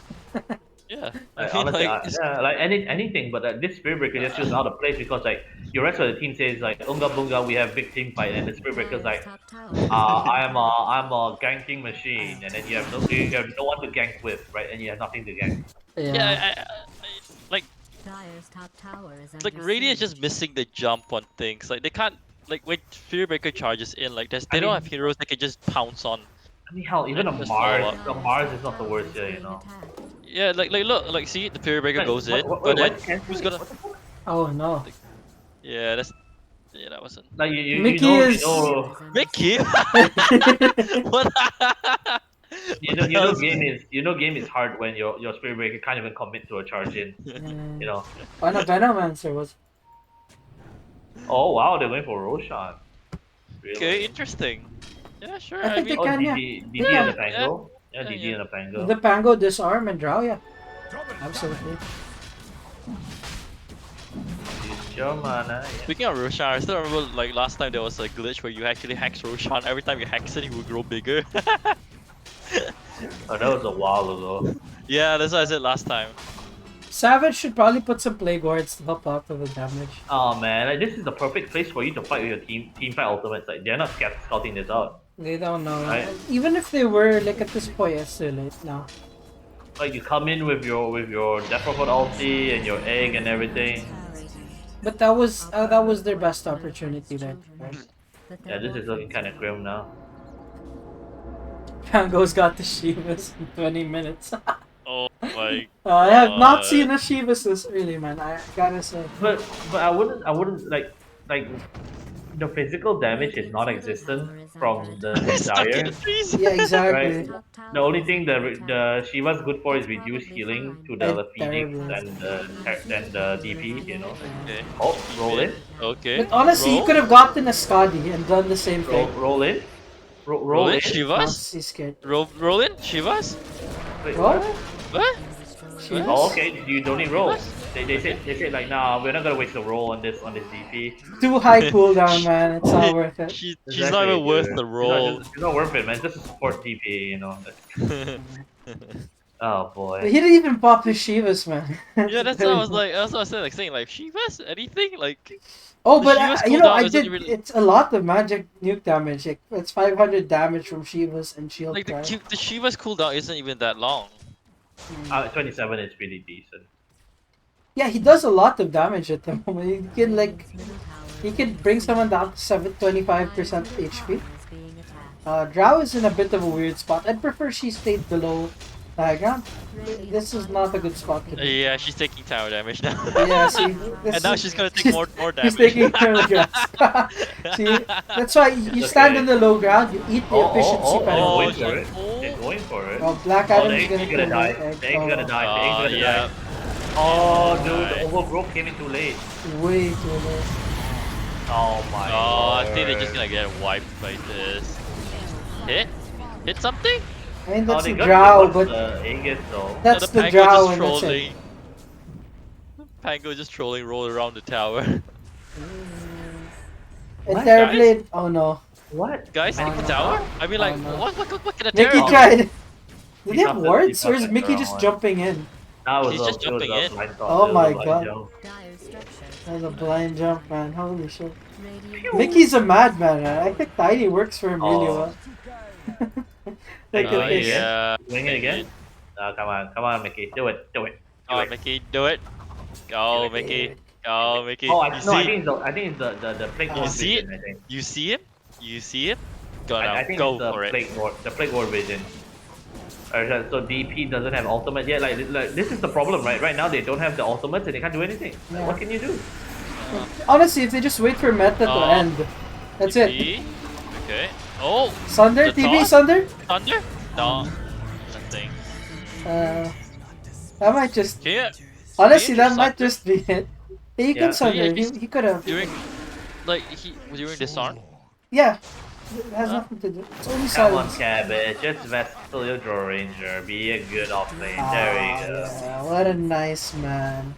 Yeah, Like, I mean, honestly, like, yeah, like anything, but this Spirit Breaker just feels out of place because like your rest of the team says like Unga Bunga, we have big team fight, and the Spirit Breaker's like, I'm a ganking machine, and then you have no one to gank with, right? And you have nothing to gank. yeah, like Dire's top tower is like under Radiant's siege. just missing the jump on things. Like they can't like when Spirit Breaker charges in, like they I don't mean- have heroes they can just pounce on. I mean, hell, even a Just Mars, follow a Mars is not the worst here, you know. Yeah, like look, like see the Spirit Breaker Like, goes in, what- but then what can- who's gonna? what the fuck? Oh no. Yeah, that wasn't Like Mickey you know, is- you know, Mickey. What? game is hard when your Spirit Breaker can't even commit to a charge in, you know. Oh no, Venomancer was. Oh wow, they went for Roshan. Really? Okay, interesting. Yeah, sure. I think they Oh, can, yeah. DD Yeah. and the Pango. Yeah, Yeah, DD yeah. and the Pango. The Pango disarm and Drow, yeah. Absolutely. Use your mana. Yeah. Speaking of Roshan, I still remember like last time there was a glitch where you actually hex Roshan. Every time you hex it, he would grow bigger. Oh, that was a while ago. Yeah, that's what I said last time. Savage should probably put some Plague Wards to help out with the damage. Oh man, like, this is the perfect place for you to fight with your team fight ultimates. Like they're not scouting this out. They don't know. Right. Even if they were, like at this point, it's too late now. Like you come in with your Death Prophet ulti and your egg and everything. But that was their best opportunity there. Right? Yeah, this is looking kind of grim now. Pango's got the Shivas in 20 minutes. Oh my my I have not God. seen a Shivas this early, man. I gotta say. But I wouldn't like the physical damage is non-existent from the Stuck in Dire. the trees. Yeah, exactly. Right. The only thing the Shiva's good for is reduce healing to the Phoenix Terrible. and the DP, you know. Okay. Oh, roll in. Okay. But honestly, you roll. could have gotten a Scotty and done the same Roll thing. roll in. Roll Roll in in. Shivas. He's scared. Roll in Shivas. Wait, What? what? What? Shivas? Oh, okay. You don't need rolls. They said like, nah, we're not gonna waste a roll on this DP. Too high cooldown, man. It's not worth it. She's not even worth the roll. It's not worth it, man. It's just a support DP, you know. Oh boy. But he didn't even pop his Shivas, man. Yeah, that's what I was like. That's what I said. Like saying like Shivas, anything like. Oh, the but Shivas you know, cooldown I isn't did. really- It's a lot of magic nuke damage. Like, it's 500 damage from Shivas and Shield Like Cry. the Shivas cooldown isn't even that long. 27 is pretty decent. Yeah, he does a lot of damage at the moment. He can like, he can bring someone down to 25% HP. Drow is in a bit of a weird spot. I'd prefer she stayed below diagram. This is not a good spot to be. Yeah, she's taking tower damage now. Yeah, see, this And now is- she's gonna take more damage. He's taking care of the grass. See, that's why you stand on the low ground, you eat the efficiency They're penalty. going shit. for it. They're going for it. Oh, Black Oh, Adam's the egg's gonna gonna kill die. that egg. The egg's gonna die. The egg's gonna yeah. die. Oh, dude, the Nice. overgrowth came in too late. Way too late. Oh my. Oh, I think they're word. just gonna get wiped by this. Hit? Hit something? I mean, that's they the got drow, rid of but the Aegis though. that's the the Pango drow just and that's it. trolling. Pango just trolling, roll around the tower. And What, Terrorblade, oh no. What? Guys, Oh, take the no. tower? I mean, like, Oh, no. what can a Mickey terror do? tried. Did He he have popped it- wards, he or is popped it Mickey the just wrong jumping in? That was He's just it was jumping a in. blind shot. Oh It was my a blind God. jump. That was a blind jump, man. Holy shit. Radiant Mickey's a madman, man. I think Tiny works for him really Oh. well. Look Oh, at this. yeah. yeah. Doing it again? Come on, Mickey. Do it. Do it. Come on, Mickey, do it. Go, Mickey. Go, Mickey. Oh, You I see? think it's the plague You ward see vision, I think. You see him? You see him? Go now. I think Go it's the for it. plague ward vision. So DP doesn't have ultimate yet. Like this is the problem, right? Right now they don't have the ultimates and they can't do anything. Like, Yeah. what can you do? Honestly, if they just wait for meta to Oh. end, that's it. TP. Okay. Oh, Sunder? The TB toss? Sunder? thunder? No, nothing. That might just... Can you, Honestly, that just might Sunder? just be it. Yeah, you Yeah. could Sunder. Yeah, He, just he could have... during, like during disarm? Yeah. It has nothing to do. It's only Come on, silence. Cabbage. Just Vestal your draw ranger. Be a good offlane. There we go. Yeah, what a nice man.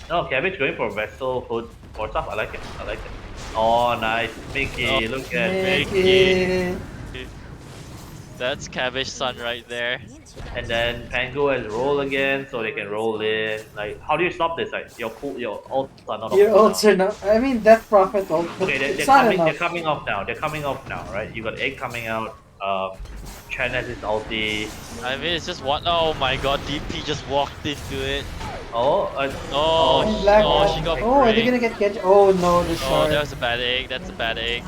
No, Cabbage going for Vestal hood or stuff. I like it. I like it. Oh, nice. Mickey, Oh, look at Mickey. That's Cabbage Sun right there. And then Pango has roll again, so they can roll in. Like, how do you stop this? Like, your ults are not. Your off ults are not... I mean, Death Prophet ult, but Okay, it's not they're enough. coming off now. They're coming off now, right? You got Egg coming out. Chen has his ulti. I mean, it's just one. Oh my God, DP just walked into it. Oh, Oh, And sh- Black oh, Adam. she got Oh, are they pranked. gonna get Genji? Oh no, the Oh, shard. that was a bad egg. That's a bad egg.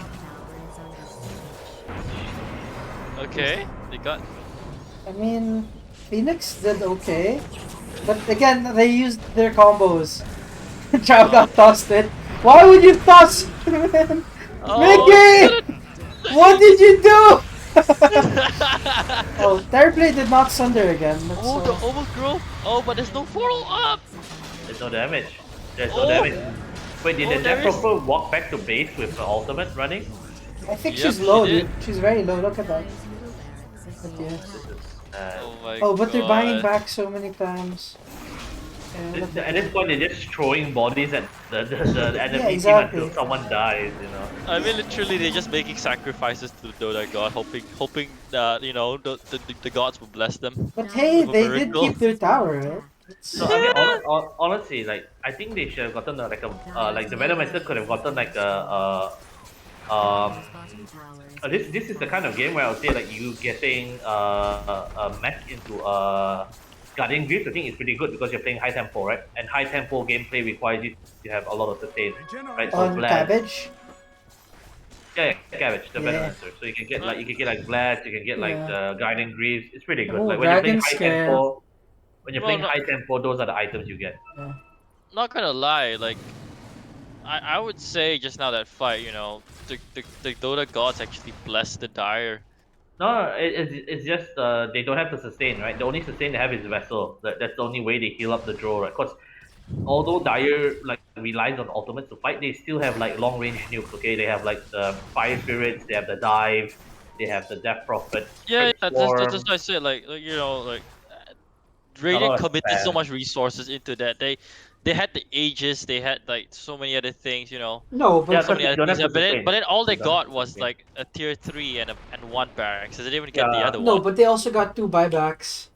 Okay, they got. I mean, Phoenix did okay. But again, they used their combos. Chow got tossed in. Why would you toss man? Mickey! What did you do? Oh, Terrorblade did not Sunder again. That's, Oh, the overgrowth. Oh, but there's no follow up. there's no damage. There's no Oh. damage. Wait, did Oh, the there Death is- Proper walk back to base with the ultimate running? I think Yep, she's she low, did. dude. She's very low. Look at that. But yeah. Oh my Oh, but they're buying God. back so many times. Yeah, look At at this point, they're just throwing bodies at the enemy exactly. team until someone dies, you know. I mean, literally, they're just making sacrifices to the Dota God, hoping that the gods will bless them. But hey, With a they did miracle. keep their tower, right? So I mean, honestly, like I think they should have gotten like the Venomester could have gotten like this is the kind of game where I would say like you getting a mech into Guardian Greaves. I think it's pretty good because you're playing high tempo, right? And high tempo gameplay requires you to have a lot of sustain, right? So On Blast, Cabbage. yeah, Cabbage, the Yeah. Venomester. So you can get like Blast, you can get like Yeah. the Guardian Greaves. It's pretty good. Oh, Like when you're playing Dragon high Scare. tempo, When you're Well, playing no, high tempo, those are the items you get. not gonna lie, like I would say just now that fight, the Dota gods actually blessed the Dire. No, it's just they don't have to sustain, right? The only sustain they have is Vessel. That's the only way they heal up the draw, right? Because although Dire like relies on ultimates to fight, they still have like long range nukes. Okay, they have like the Fire Spirits, they have the Dive, they have the Death Prophet, Yeah, Crypt yeah, that's Swarm, what I said. a Radiant lot of committed so spam. much resources into that. They had the Aegis, they had like so many other things. No, Yeah, but So because many they other don't things. have to But sustain. then all They they don't have got to was sustain. like a tier 3 and one barracks. So they didn't even get the Yeah, other no, one. but they also got 2 buybacks.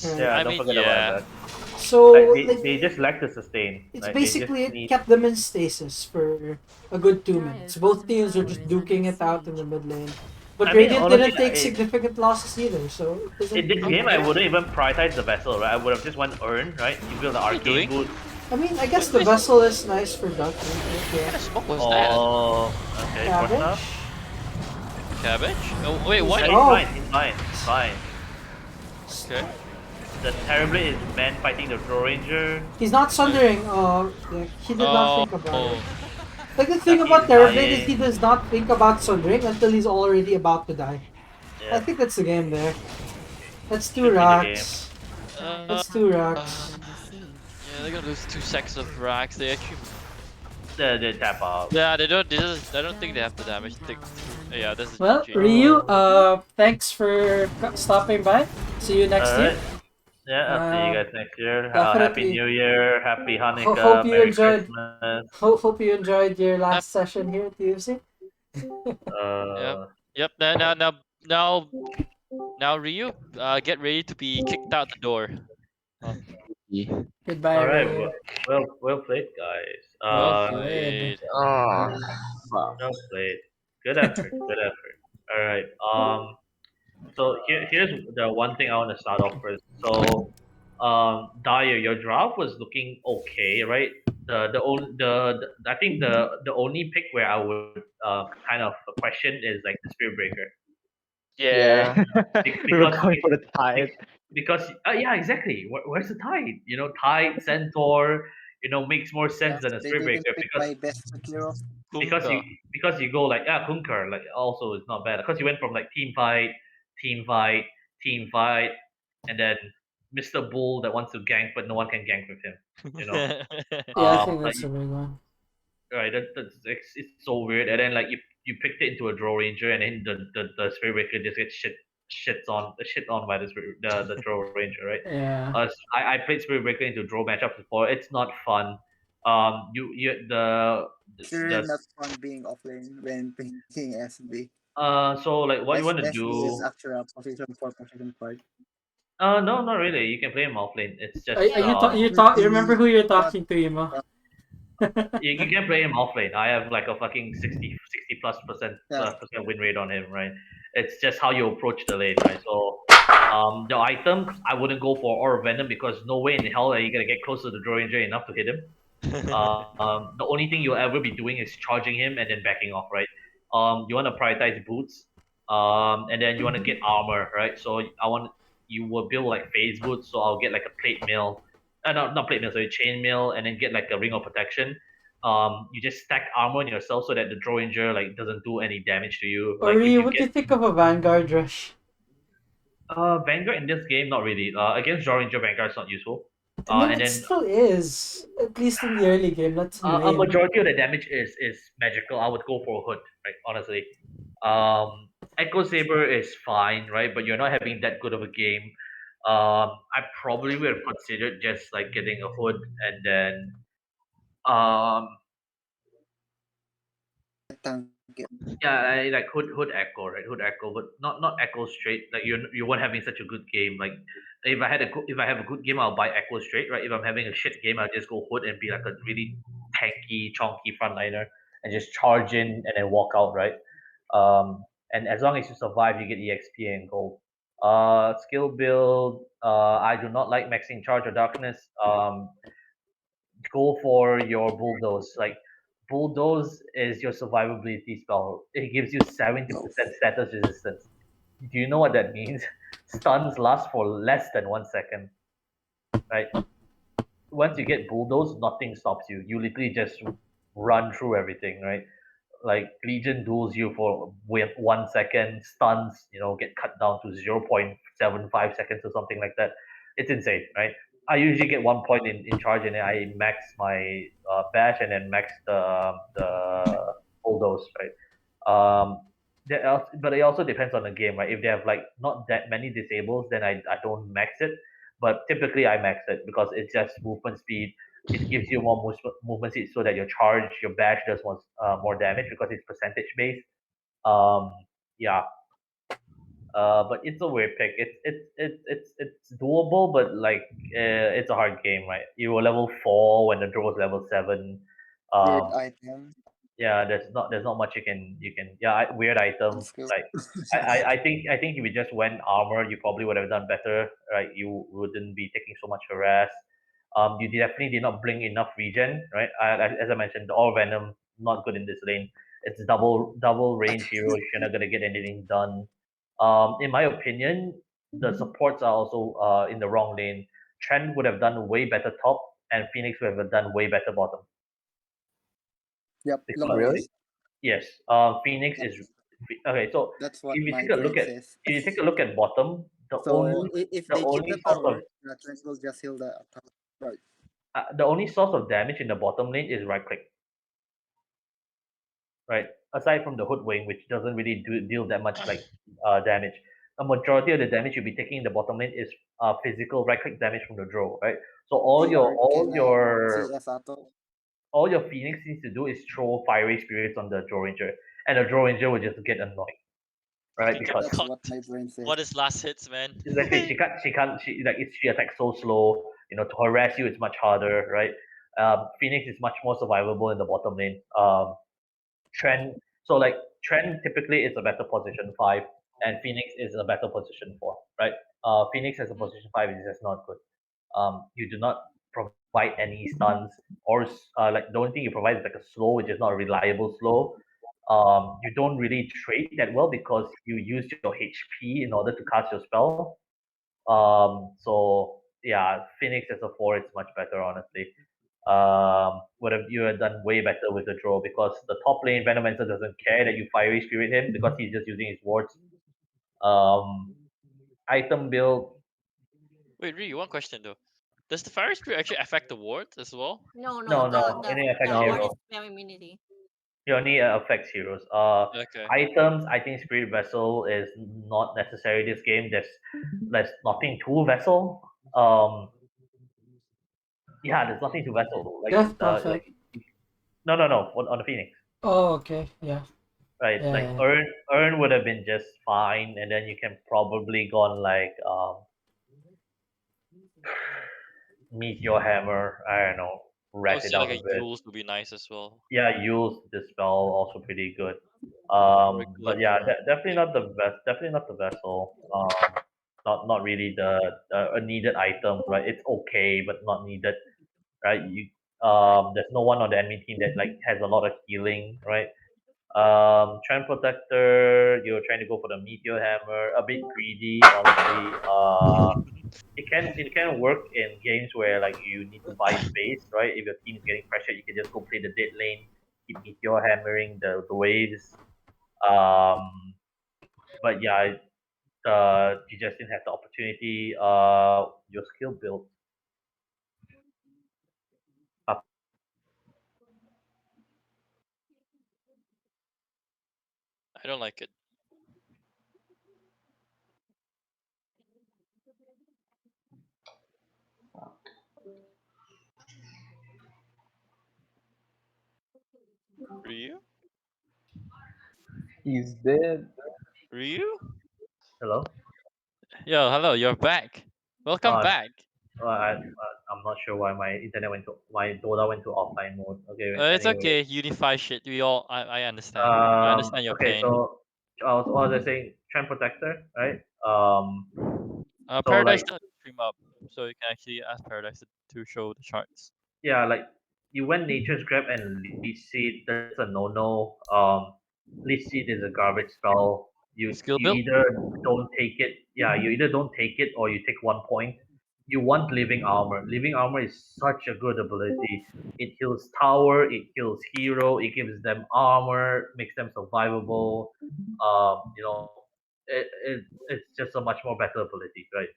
Right. yeah. I Don't mean, forget about yeah. that. Like So like they just lack the sustain. it's Like they just basically it need. kept them in stasis for a good 2 minutes. Both teams were just duking it out in the mid lane. But I mean, Radiant honestly, didn't take significant losses either, so it in doesn't this really game, I matter. wouldn't even prioritize the vessel, right? I would have just went earn, right? You build the What are you arcane doing? boot. I mean, I guess What, the what, is, vessel is nice for ducking. what Yeah. kind of smoke was that? Oh, okay, Cabbage? Porta. Cabbage? Oh, wait, He's- what? Yeah, he's oh, fine. He's fine. He's fine. Okay. The Terrorblade is man fighting the Draw Ranger. he's not sundering. Yeah, he did not Oh, think about it. oh. Like the thing Ducky about is Terrorblade is he dying. does not think about sundering until he's already about to die. I Yeah, think that's the game there. That's 2 should be the game. racks. Uh, That's 2 racks. yeah, they're gonna lose 2 seconds of racks. They actually, The tap out. yeah, they don't. I don't think they have the damage. Yeah, that's the Well, GG. Ryu, thanks for stopping by. See you next year. Alright. Yeah, I'll see you Uh, guys next year. Happy definitely. New Year, Happy Hope Hanukkah, you Merry enjoyed. Christmas. Hope you enjoyed your last session here at DFZ. Yep. Uh, Yep. Now, Ryu, get ready to be kicked out the door. Yeah. Goodbye, Alright, Ryu. well played, guys. Well Good. played. Oh, fuck. Well played. Good effort. Good effort. All right. So here's the one thing I want to start off with. So, Dyer, your draft was looking okay, right? The I think the only pick where I would kind of question is like the Spirit Breaker. Yeah. We were Because going for the tide. because yeah, exactly. Where's the Tide? Tide Centaur. Makes more sense Yes, than a they Spirit didn't Breaker pick because my best hero. because you Kunka. because you go like Kunkar like also is not bad because you went from like team fight, team fight, and then Mr. Bull that wants to gank but no one can gank with him. You know, Yeah, I think like that's a big one. right that's it's so weird. And then like you picked it into a draw ranger and then the spirit breaker just gets shit on by the draw ranger, right? Yeah. I played spirit breaker into draw matchups before. It's not fun. You Sure, the not fun being offlane when picking SB. so like what you want to SB is do. actually a position for position part. No, not really. You can play him offlane. It's just Are you remember who you're Not talking to, Imo? you can play him offlane. I have like a fucking 60 plus yeah. percent win rate on him, right? It's just how you approach the lane, right? So the items I wouldn't go for Aura Venom because no way in hell are you gonna get close to the Draw Ranger enough to hit him. The only thing you'll ever be doing is charging him and then backing off, right? You want to prioritize boots, and then you want to get armor, right? So you will build like phase boots, so I'll get like a plate mill, not plate mill, sorry, chain mill, and then get like a ring of protection. You just stack armor on yourself so that the Draw Ranger like doesn't do any damage to you. Or Like if Ryu, you what do get you think of a Vanguard rush? Vanguard in this game, not really. Against Draw Ranger, Vanguard is not useful. I mean, And it then still is. At least in the early game, that's in a lane. majority of the damage is magical. I would go for a hood, right? Honestly, Echo Saber is fine, right? But you're not having that good of a game. I probably would have considered just like getting a hood and then um Tank it. yeah, like hood echo, right? Hood echo, but not echo straight. Like you weren't having such a good game. Like if I have a good game, I'll buy echo straight, right? If I'm having a shit game, I'll just go hood and be like a really tanky, chonky frontliner and just charge in and then walk out, right? And as long as you survive, you get EXP and gold. Skill build. I do not like maxing charge or darkness. Go for your bulldoze. Like bulldoze is your survivability spell. It gives you 70% status resistance. Do you know what that means? Stuns last for less than 1 second. right? Once you get bulldozed, nothing stops you. You literally just run through everything, right? Like Legion duels you for with 1 second, stuns, get cut down to 0.75 seconds or something like that. It's insane, right? I usually get 1 point in charge, and then I max my bash and then max the bulldoze, right? But it also depends on the game, right? If they have like not that many disables, then I don't max it. But typically I max it because it's just movement speed. It gives you more movement speed so that your charge, your bash does more damage because it's percentage based. Um, yeah. But it's a weird pick. It's doable, but like it's a hard game, right? You were level 4 when the draw was level 7. Weird Um, item yeah, there's not much you can weird item, skill. like I think if you just went armor, you probably would have done better, right? You wouldn't be taking so much harass. You definitely did not bring enough regen, right? As I mentioned, the all venom not good in this lane. It's double range hero. You're not gonna get anything done. In my opinion, the supports are also in the wrong lane. Trent would have done way better top, and Phoenix would have done way better bottom. Yep, long Because Really? range. yes, Phoenix is okay. So That's if what you my take a look brain at says. if you take a look at bottom, So if the they keep only the source of tower, the Trent will just heal the top. Right. the only source of damage in the bottom lane is right click, right? Aside from the hoodwing, which doesn't really deal that much like damage. A majority of the damage you'll be taking in the bottom lane is physical right click damage from the draw, right? So all They your are all can your CS auto. all your Phoenix needs to do is throw fiery spirits on the draw ranger, and the draw ranger will just get annoyed, right? Get Because That's what cocked. my brain says. What is last hits, man? exactly, she attacks so slow. To harass you it's much harder, right? Phoenix is much more survivable in the bottom lane. Trend so like Trend typically is a better position 5, and Phoenix is a better position 4, right? Phoenix as a position 5 is just not good. You do not provide any stuns, or like the only thing you provide is like a slow, which is not a reliable slow. You don't really trade that well because you use your HP in order to cast your spell. So yeah, Phoenix as a 4 is much better, honestly. Would have you had done way better with the draw because the top lane Venomancer doesn't care that you fiery spirit him because he's just using his wards. Um, Item build, Wait, Ryu, one question though. Does the fire spirit actually affect the ward as well? No, no, no, no, the No. it only affects the ward No. is hero. spell immunity. It only affects heroes. Okay. Items, I think Spirit Vessel is not necessary this game. There's nothing to Vessel. Yeah, there's nothing to Vessel. Death Prophet. No, on the Phoenix. Oh, okay. Yeah. Right, Yeah. like Yeah. earn would have been just fine, and then you can probably gone like Meteor Hammer. I don't know, I rat would it say like out a a bit. Yules would be nice as well. Yeah, use the spell also pretty good. Or a But yeah, Glimmer. definitely not the best. Definitely not the vessel. Not really a needed item, right? It's okay, but not needed, right? There's no one on the enemy team that like has a lot of healing, right? Trend Protector, you're trying to go for the Meteor Hammer, a bit greedy, honestly. It can work in games where like you need to buy space, right? If your team is getting pressured, you can just go play the dead lane, keep Meteor hammering the waves. Um, but yeah, you just didn't have the opportunity. Your skill build. I don't like it. Ryu? He's dead. Ryu? Hello. Yo, hello, you're back. Welcome Uh, back. I'm not sure why my Dota went to offline mode. Okay, It's anyway. okay, Unify shit. I understand. I understand your Okay, pain. so what was I saying? Trend Protector, right? So ParadisE like does stream up, so you can actually ask ParadisE to show the charts. yeah, like you went Nature's Grab and Leech Seed. That's a no-no. Leech Seed is a garbage spell. You Skill you build? either don't take it. Yeah, you either don't take it or you take 1 point. you want living armor. Living armor is such a good ability. It heals tower, it heals hero, it gives them armor, makes them survivable. You know, it's just a much more better ability, right?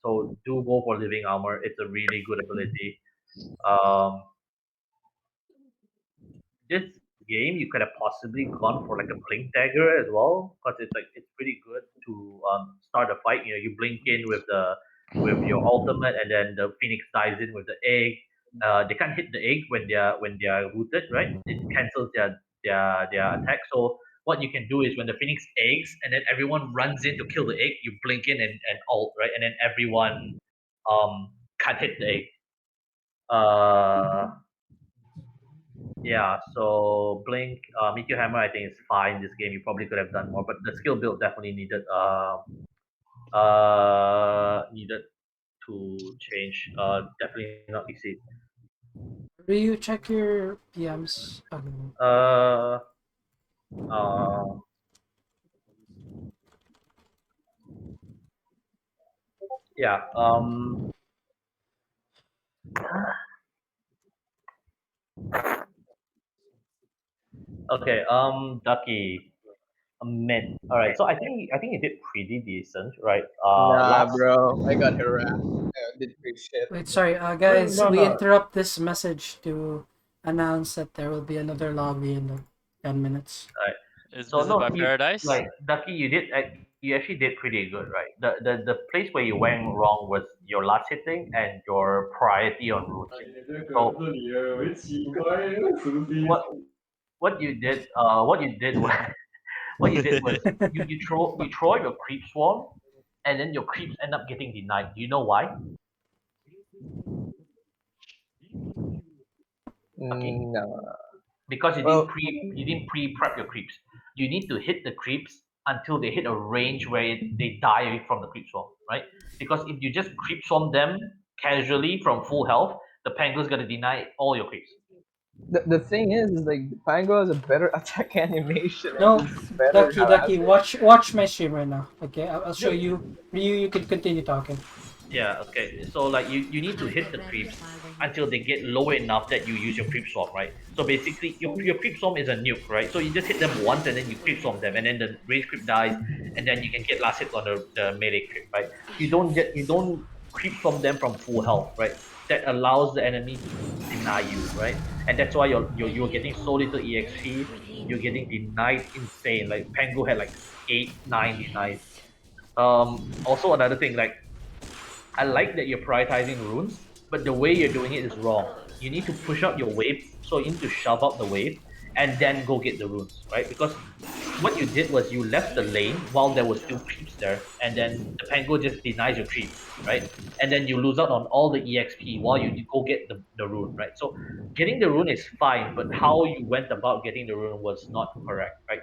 So do go for living armor. It's a really good ability. Um, this game you could have possibly gone for like a blink dagger as well, because it's pretty good to start a fight. You know, you blink in with your ultimate, and then the phoenix dives in with the egg. They can't hit the egg when they are rooted, right? It cancels their attack. So what you can do is when the phoenix eggs and then everyone runs in to kill the egg, you blink in and ult, right? And then everyone can't hit the egg. Uh, yeah, so Blink, Meteor Hammer, I think is fine. This game you probably could have done more, but the skill build definitely needed to change. Definitely not exceed. Ryu, check your PMs. Uh, uh, yeah. Okay. Ducky, mid. All right. So I think you did pretty decent, right? Nah, Last. bro. I got harassed. I did pretty shit. Wait, sorry, No, guys. no, We no. interrupt this message to announce that there will be another lobby in 10 minutes. Is So this no, about you Paradise? like Ducky, you actually did pretty good, right? The place where you went wrong was your last hitting and your priority on runes. So what what you did was what you did was you throw your creep swarm, and then your creeps end up getting denied. Do you know why? Okay, No. because Well, you didn't pre-prep your creeps. You need to hit the creeps until they hit a range where they die from the creep swarm, right? Because if you just creep swarm them casually from full health, the penguin's gonna deny all your creeps. the thing is like Pango has a better attack animation and No, it's better Ducky, harassing. watch my stream right now. Okay, I'll show you. Ryu, you can continue talking. Yeah, okay. So like you need to hit the creeps until they get low enough that you use your creep swarm, right? So basically your creep swarm is a nuke, right? So you just hit them once and then you creep swarm them and then the range creep dies and then you can get last hit on the melee creep, right? You don't creep swarm them from full health, right? That allows the enemy to deny you, right? And that's why you're getting so little EXP, you're getting denied insane. Like Pango had like 8, 9 denies. Also another thing, like I like that you're prioritizing runes, but the way you're doing it is wrong. You need to push out your wave, so you need to shove out the wave and then go get the runes, right? Because what you did was you left the lane while there was still creeps there, and then the Pango just denies your creep, right? And then you lose out on all the EXP while you go get the rune, right? So getting the rune is fine, but how you went about getting the rune was not correct, right?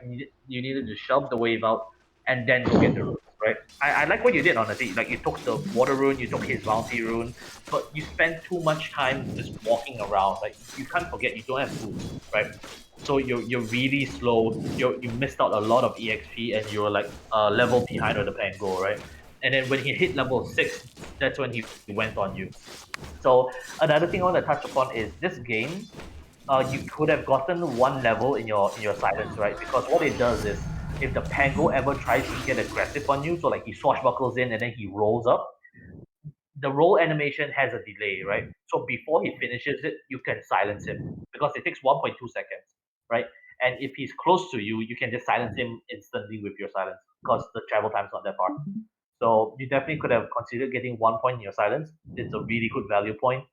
You needed to shove the wave out and then go get the runes, right? I like what you did, honestly. Like you took the water rune, you took his bounty rune, but you spent too much time just walking around. Like you can't forget you don't have boots, right? So you're really slow. You missed out a lot of EXP and you're like level behind of the Pango, right? And then when he hit level 6, that's when he went on you. So another thing I want to touch upon is this game. You could have gotten one level in your silence, right? Because what it does is if the Pango ever tries to get aggressive on you, so like he swashbuckles in and then he rolls up, the roll animation has a delay, right? So before he finishes it, you can silence him because it takes 1.2 seconds, right? And if he's close to you, you can just silence him instantly with your silence because the travel time's not that far. So you definitely could have considered getting 1 point in your silence. It's a really good value point.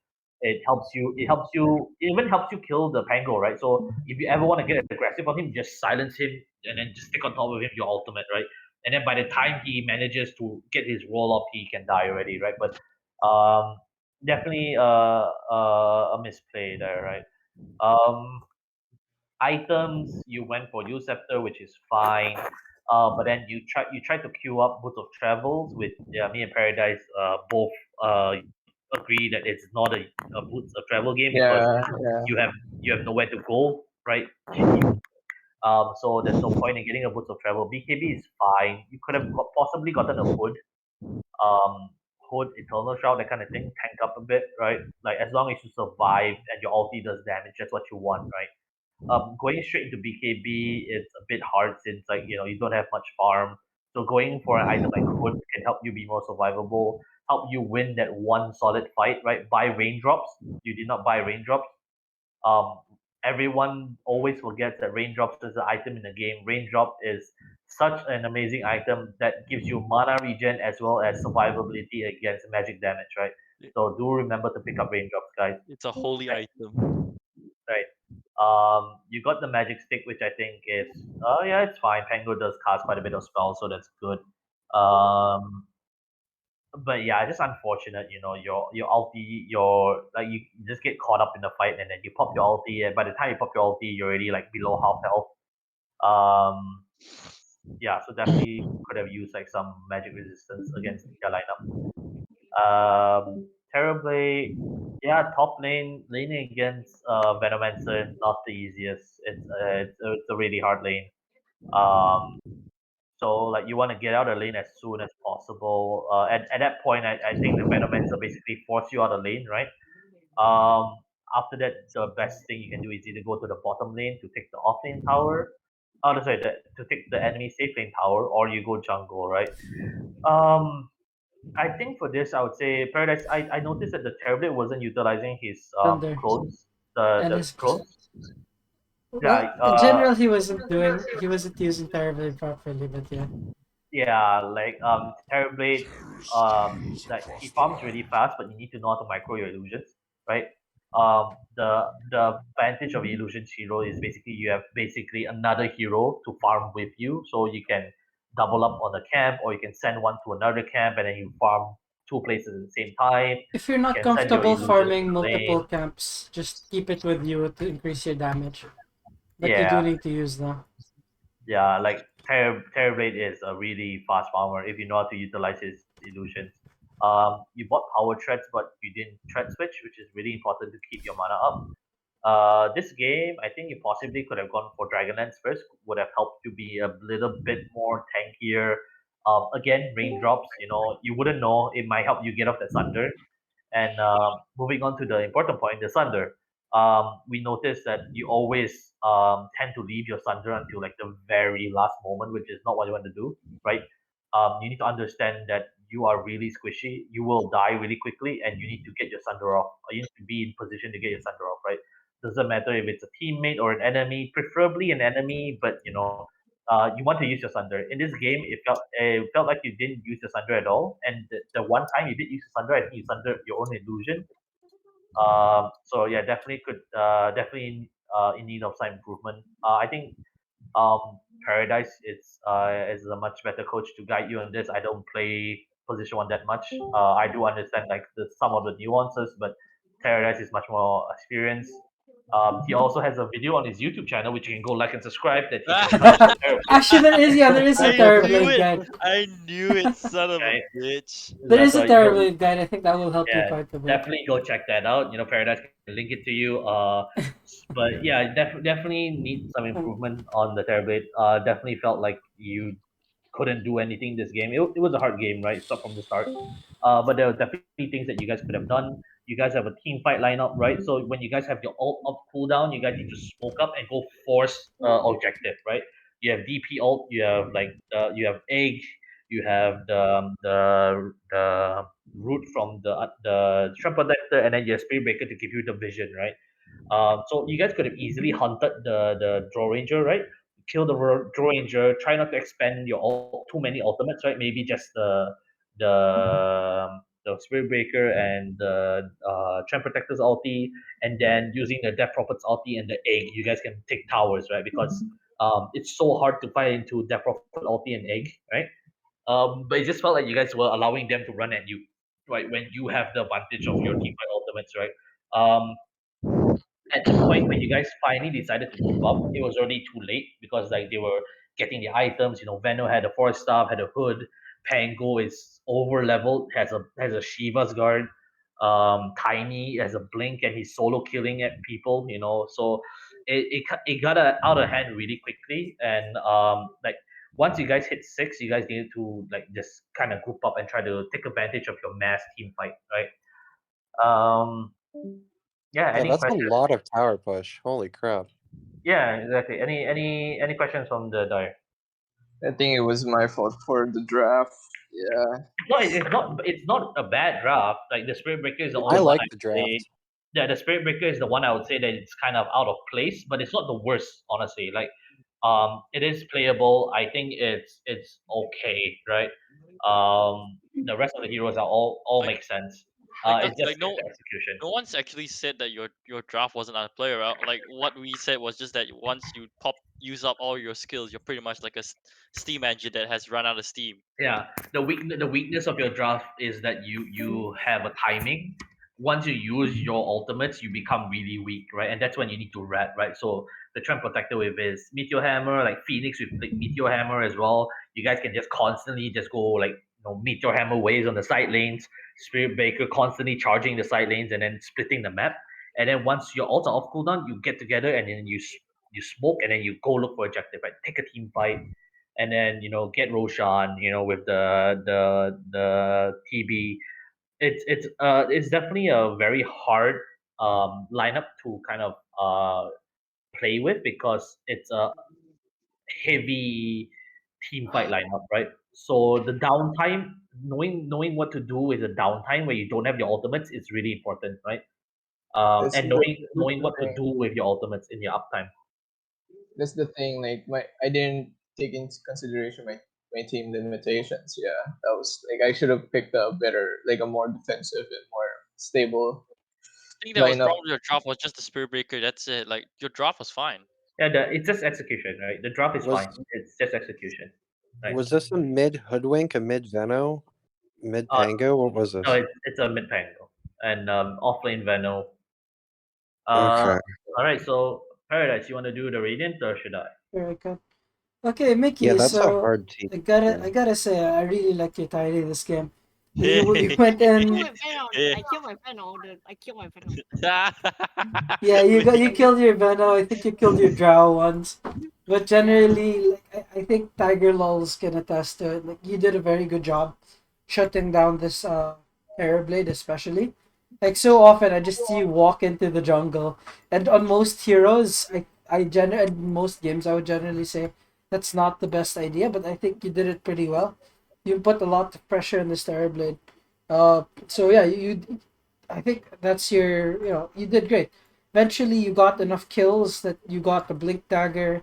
It helps you. It helps you. It even helps you kill the Pango, right? So if you ever want to get aggressive on him, just silence him and then just stick on top of him your ultimate, right? And then by the time he manages to get his roll up, he can die already, right? But um, definitely a misplay there, right? Um, items you went for U Scepter, which is fine. But then you tried to queue up Boots of Travels with me and Paradise both uh, agree that it's not a Boots of Travel game because Yeah, yeah. you have you have nowhere to go, right? So there's no point in getting a Boots of Travel. BKB is fine. You could have possibly gotten a hood. Um, Hood, Eternal Shroud, that kind of thing, tank up a bit, right? Like as long as you survive and your ulti does damage, that's what you want, right? Going straight into BKB is a bit hard since like you don't have much farm. So going for an item like Hood can help you be more survivable, help you win that one solid fight, right? Buy raindrops. You did not buy raindrops. Um, Everyone always forgets that raindrops is an item in the game. Raindrop is such an amazing item that gives you mana regen as well as survivability against magic damage, right? So do remember to pick up raindrops, guys. It's a holy Right. item. Right. You got the magic stick, which I think is, oh yeah, it's fine. Pango does cast quite a bit of spells, so that's good. But yeah, just unfortunate, your ulti, your like you just get caught up in the fight, and then you pop your ulti, and by the time you pop your ulti, you're already like below half health. Yeah, so definitely could have used like some magic resistance against their lineup. Terribly, yeah, top lane laning against Venomancer not the easiest. It's a really hard lane. Um, so like you want to get out of the lane as soon as possible. At that point, I think the Venomancer basically force you out of the lane, right? After that, the best thing you can do is either go to the bottom lane to take the off lane tower. Oh, no, sorry, to take the enemy safe lane tower, or you go jungle, right? Um, I think for this, I would say ParadisE. I noticed that the Terrorblade wasn't utilizing his Thunder. clones, And the his clones. well, Yeah, in general, he wasn't using terribly properly, but yeah. yeah, like Terrorblade, like he farms really fast, but you need to know how to micro your illusions, right? The advantage of Illusions hero is basically you have basically another hero to farm with you, so you can double up on the camp, or you can send one to another camp, and then you farm two places at the same time. If you're You not can send your comfortable illusions farming to the multiple lane. camps, just keep it with you to increase your damage. But you do Yeah, need to use them. yeah, like Terrorblade is a really fast farmer if you know how to utilize his illusions. You bought power threads, but you didn't thread switch, which is really important to keep your mana up. This game, I think you possibly could have gone for Dragonlance first, would have helped you be a little bit more tankier. Again, raindrops, you wouldn't know, it might help you get off the Sunder. And moving on to the important point, the Sunder. We noticed that you always tend to leave your Sunder until like the very last moment, which is not what you want to do, right? You need to understand that you are really squishy. You will die really quickly, and you need to get your Sunder off. You need to be in position to get your Sunder off, right? Doesn't matter if it's a teammate or an enemy, preferably an enemy, but you want to use your Sunder. In this game, it felt like you didn't use your Sunder at all, and the one time you did use your Sunder, I think you Sunder your own illusion. So yeah, definitely in need of some improvement. I think ParadisE is a much better coach to guide you on this. I don't play position one that much. I do understand like some of the nuances, but ParadisE is much more experienced. He also has a video on his YouTube channel, which you can go like and subscribe. That he talks about the Terrorblade. Actually, there is a I knew Terrorblade it. guide. I knew it, son of a Right? bitch. There is That's a why you go. Terrorblade guide. I think that will help you Yeah, quite a bit. definitely go check that out. ParadisE can link it to you. But yeah, definitely need some improvement on the Terrorblade. Definitely felt like you couldn't do anything this game. It was a hard game, right? Start from the start. But there were definitely things that you guys could have done. You guys have a team fight lineup, right? So when you guys have your ult up cooldown, you guys need to smoke up and go force objective, right? You have DP ult, you have you have egg, you have the root from the shrimp protector, and then you have spirit breaker to give you the vision, right? So you guys could have easily hunted the draw ranger, right? Kill the draw ranger. Try not to expend your too many ultimates, right? Maybe just the spirit breaker and the trend protector's ulti, and then using the death prophet's ulti and the egg, you guys can take towers, right? Because it's so hard to fight into death prophet ulti and egg, right? But it just felt like you guys were allowing them to run at you, right? When you have the advantage of your team fight ultimates, right? At the point when you guys finally decided to group up, it was already too late because like they were getting the items. Veno had a forest staff, had a hood. Pango is over leveled, has a Shiva's guard. Tiny has a blink and he's solo killing at people. So it got out of hand really quickly, and like once you guys hit 6, you guys need to like just kind of group up and try to take advantage of your mass team fight, right? Um, yeah. Yeah, Any that's a questions? lot of tower push. Holy crap. Yeah, exactly. Any questions from the dire? I think it was my fault for the draft. Yeah. No, it's not. It's not a bad draft. Like the Spirit Breaker is the I only one like I the would say. draft. Yeah, the Spirit Breaker is the one I would say that it's kind of out of place, but it's not the worst, honestly. Like, it is playable. I think it's okay, right? The rest of the heroes are all Like make sense. that, It's just like no the execution. no one's actually said that your draft wasn't a player. Like what we said was just that once you use up all your skills, you're pretty much like a steam engine that has run out of steam. Yeah, the weakness of your draft is that you have a timing. Once you use your ultimates, you become really weak, right? And that's when you need to rat, right? So the trend protector with his meteor hammer, like Phoenix with like meteor hammer as well. You guys can just constantly just go like meteor hammer waves on the side lanes. Spirit Breaker constantly charging the side lanes and then splitting the map. And then once your ults are off cooldown, you get together and then you smoke and then you go look for objective, right? Take a team fight and then get Roshan, with the TB. It's definitely a very hard lineup to kind of play with because it's a heavy team fight lineup, right? So the downtime, knowing what to do with the downtime where you don't have your ultimates is really important, right? That's And the, knowing the what to thing. do with your ultimates in your uptime. That's the thing. Like I didn't take into consideration my team limitations. Yeah, that was like I should have picked a better, like a more defensive and more stable I think that was lineup. probably your draft was just the Spirit Breaker. That's it. Like your draft was fine. Yeah, it's just execution, right? The drop is Was fine. It's just execution, right? was this a mid Hoodwink, a mid Veno, mid Uh, Pango? What was no, this? it's a mid pango and offlane Veno. Okay. All right. So ParadisE, you want to do the radiant or should I? Very good. Okay, Yeah, Mickey. that's a So hard team. I gotta say, I really like your tidy this game. You Hey. went I in. killed my Venom. I killed my Venom, dude. I killed my Venom. Yeah, you killed your Venom. I think you killed your Drow once. But generally, like I think Tiger Lulz can attest to it. Like you did a very good job shutting down this Terrorblade, especially. Like so often, I just see you walk into the jungle, and on most heroes, in most games, I would generally say that's not the best idea. But I think you did it pretty well. You put a lot of pressure on this Terrorblade. So yeah, I think that's you did great. Eventually, you got enough kills that you got the Blink Dagger,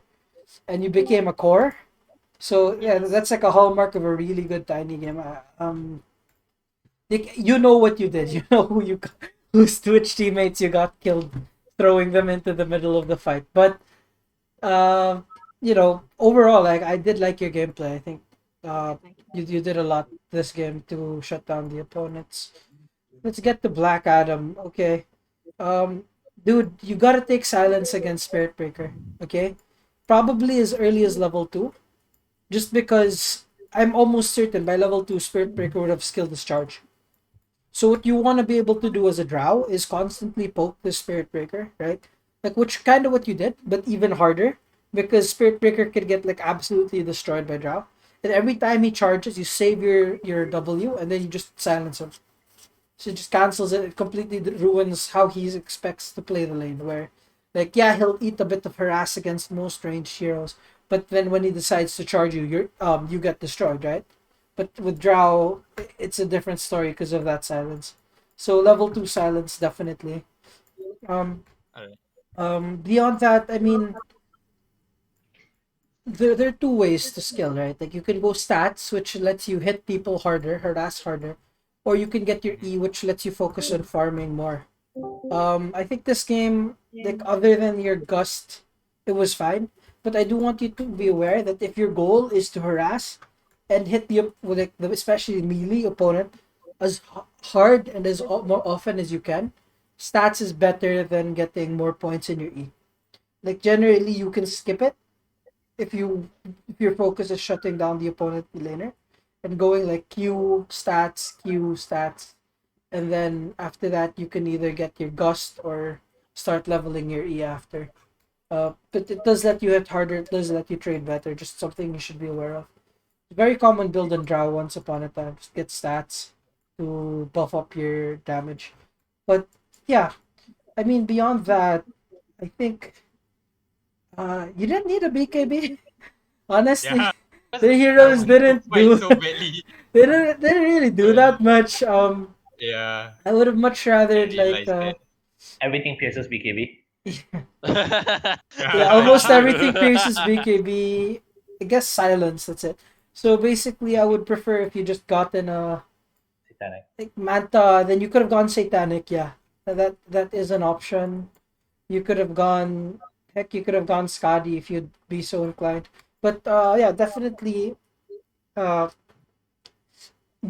and you became a core. So yeah, that's like a hallmark of a really good tiny game. You know what you did. You know whose Twitch teammates you got killed, throwing them into the middle of the fight. But uh, overall, like I did like your gameplay. I think you did a lot this game to shut down the opponents. Let's get to Black Adam. Okay. Um, dude, you gotta take silence against Spirit Breaker. Okay, probably as early as level 2, just because I'm almost certain by level 2 Spirit Breaker would have skill discharge. So what you want to be able to do as a drow is constantly poke the Spirit Breaker, right? Like which kind of what you did, but even harder, because Spirit Breaker could get like absolutely destroyed by drow. And every time he charges, you save your W, and then you just silence him. So it just cancels it. It completely ruins how he expects to play the lane. Where, like, yeah, he'll eat a bit of harass against most ranged heroes, but then when he decides to charge you, you get destroyed, right? But with Drow, it's a different story because of that silence. So level 2 silence definitely. Um, Beyond that, I mean, there are two ways to skill, right? Like you can go stats, which lets you hit people harder, harass harder, or you can get your E, which lets you focus on farming more. I think this game, like other than your gust, it was fine. But I do want you to be aware that if your goal is to harass and hit the especially melee opponent as hard and more often as you can, stats is better than getting more points in your E. Like generally, you can skip it if your focus is shutting down the opponent laner and going like Q stats, and then after that you can either get your gust or start leveling your E after. But it does let you hit harder. It does let you trade better. Just something you should be aware of. Very common build on Drow once upon a time. Just get stats to buff up your damage. But yeah, I mean beyond that, I think you didn't need a BKB. Honestly, Yeah. the I heroes wanted to didn't fight do so badly. they didn't really do that much. Yeah. I would have much rather I like realized that. Everything pierces BKB. yeah, almost everything pierces BKB. I guess silence. That's it. So basically, I would prefer if you just gotten a Satanic. like Manta, then you could have gone Satanic. Yeah, that is an option. You could have gone. Heck, you could have gone Skadi if you'd be so inclined. But yeah, definitely. Uh,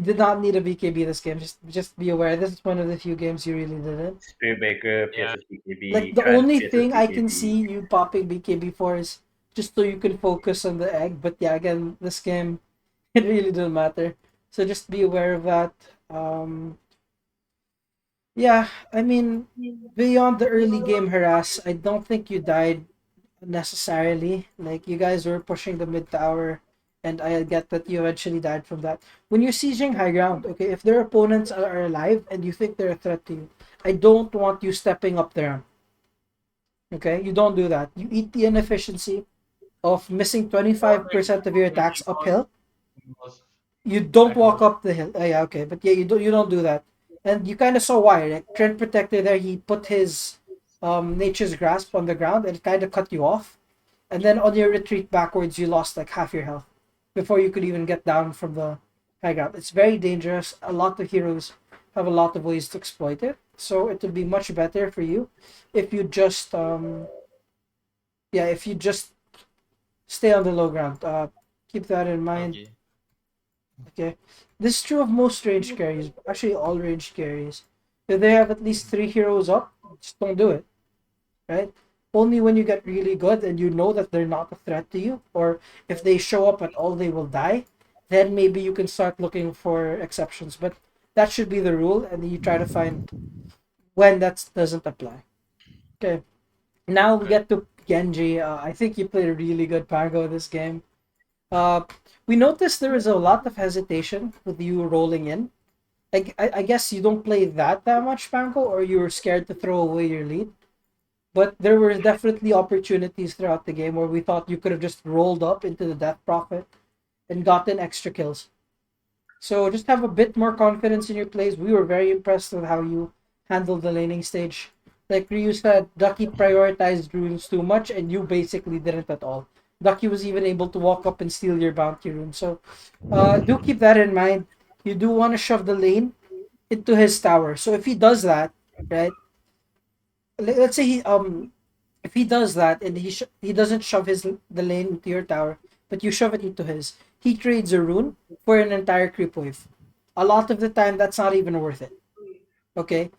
did not need a BKB this game. Just be aware. This is one of the few games you really didn't. Spirit Breaker Yeah. pierces BKB. Like the Trance only pierces thing I can BKB. see you popping BKB for is just so you can focus on the egg. But yeah, again, this game it really doesn't matter. So just be aware of that. Yeah, I mean, beyond the early game harass, I don't think you died necessarily. Like you guys were pushing the mid tower, and I get that you eventually died from that. When you're sieging high ground, okay, if their opponents are alive and you think they're a threat to you, I don't want you stepping up there. Okay, you don't do that. You eat the inefficiency of missing 25% of your attacks uphill. You don't walk up the hill. Oh, yeah, okay, but yeah, you don't do that. And you kind of saw why. Like Trent Protector there, he put his Nature's Grasp on the ground and it kind of cut you off. And then on your retreat backwards, you lost like half your health before you could even get down from the high ground. It's very dangerous. A lot of heroes have a lot of ways to exploit it. So it would be much better for you if you just if you just stay on the low ground. Keep that in mind. Okay. Okay. This is true of most ranged carries, actually all ranged carries. If they have at least 3 heroes up, just don't do it. Right? Only when you get really good and you know that they're not a threat to you, or if they show up at all they will die, then maybe you can start looking for exceptions. But that should be the rule, and then you try to find when that doesn't apply. Okay. Now we get to Genji. I think you played a really good Pango this game. Uh, we noticed there is a lot of hesitation with you rolling in. I guess you don't play that much Panko, or you were scared to throw away your lead. But there were definitely opportunities throughout the game where we thought you could have just rolled up into the Death Prophet and gotten extra kills. So just have a bit more confidence in your plays. We were very impressed with how you handled the laning stage. Like Ryu said, Ducky prioritized runes too much, and you basically didn't at all. Ducky was even able to walk up and steal your bounty rune. So do keep that in mind. You do want to shove the lane into his tower. So if he does that, right? Let's say if he does that and he doesn't shove the lane into your tower, but you shove it into his, he trades a rune for an entire creep wave. A lot of the time, that's not even worth it. Okay,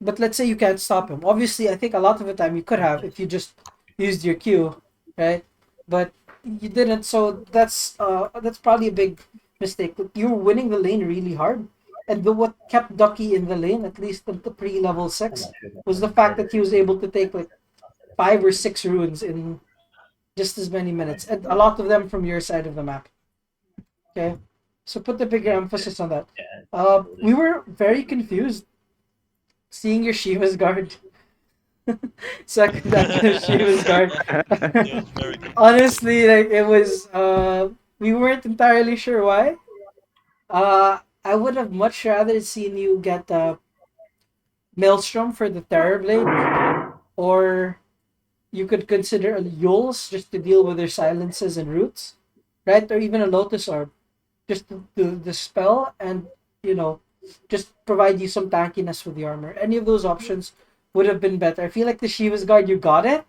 but let's say you can't stop him. Obviously, I think a lot of the time you could have if you just used your Q, right? But you didn't, so that's probably a big mistake. But you were winning the lane really hard, and what kept Ducky in the lane, at least at the pre-level 6, was the fact that he was able to take like 5 or 6 runes in just as many minutes, and a lot of them from your side of the map. Okay, so put the bigger emphasis on that. We were very confused seeing your Shiva's guard. Second active Shiva's guard. Yeah, it's very good. Honestly, like it was we weren't entirely sure why. I would have much rather seen you get Maelstrom for the Terror Blade, or you could consider a Yules just to deal with their silences and roots, right? Or even a Lotus Orb just to dispel and, you know, just provide you some tankiness with the armor. Any of those options would have been better. I feel like the Shiva's Guard, you got it,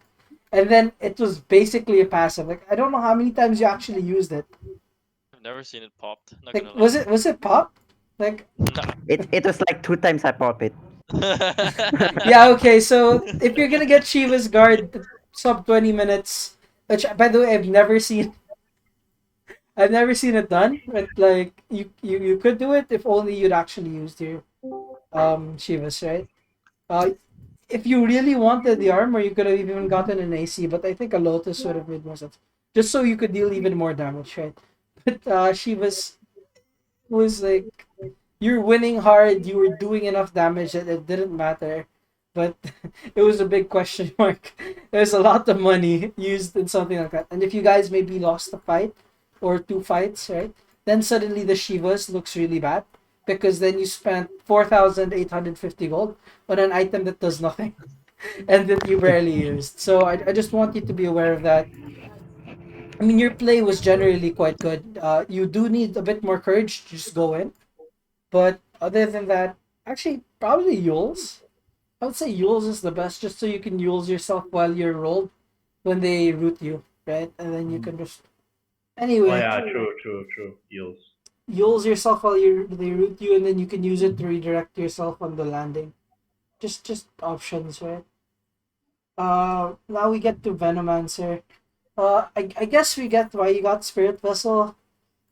and then it was basically a passive. Like, I don't know how many times you actually used it. I've never seen it popped. Not Like, gonna lie. was it pop? Like, It was like 2 times I pop it. yeah, okay, so if you're gonna get Shiva's Guard sub 20 minutes, which by the way I've never seen it done, but like you could do it if only you'd actually used your Shivas, right? if you really wanted the armor, you could have even gotten an AC, but I think a Lotus would have made more sense. Just so you could deal even more damage, right? But she was like, you're winning hard, you were doing enough damage that it didn't matter. But it was a big question mark. There's a lot of money used in something like that. And if you guys maybe lost a fight or two fights, right? Then suddenly the Shivas looks really bad. Because then you spent 4,850 gold on an item that does nothing and that you barely used. So I just want you to be aware of that. I mean, your play was generally quite good. You do need a bit more courage to just go in. But other than that, actually, probably Yules. I would say Yules is the best just so you can Yules yourself while you're rolled when they root you, right? And then you can just. Anyway. Oh yeah, true. Yields. Yules yourself while they root you, and then you can use it to redirect yourself on the landing. Just options, right? Now we get to Venomancer. I guess we get why you got Spirit Vessel.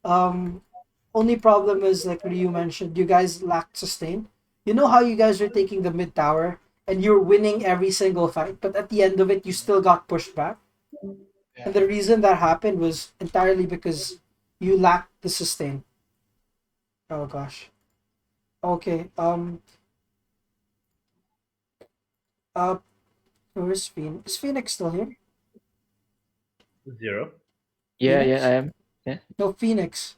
Only problem is like Ryu mentioned, you guys lacked sustain. You know how you guys were taking the mid tower and you're winning every single fight, but at the end of it you still got pushed back. And the reason that happened was entirely because you lacked the sustain. Oh gosh. Okay. Where's Phoenix? Is Phoenix still here? 0. Yeah, Phoenix? I am. Yeah. No, Phoenix.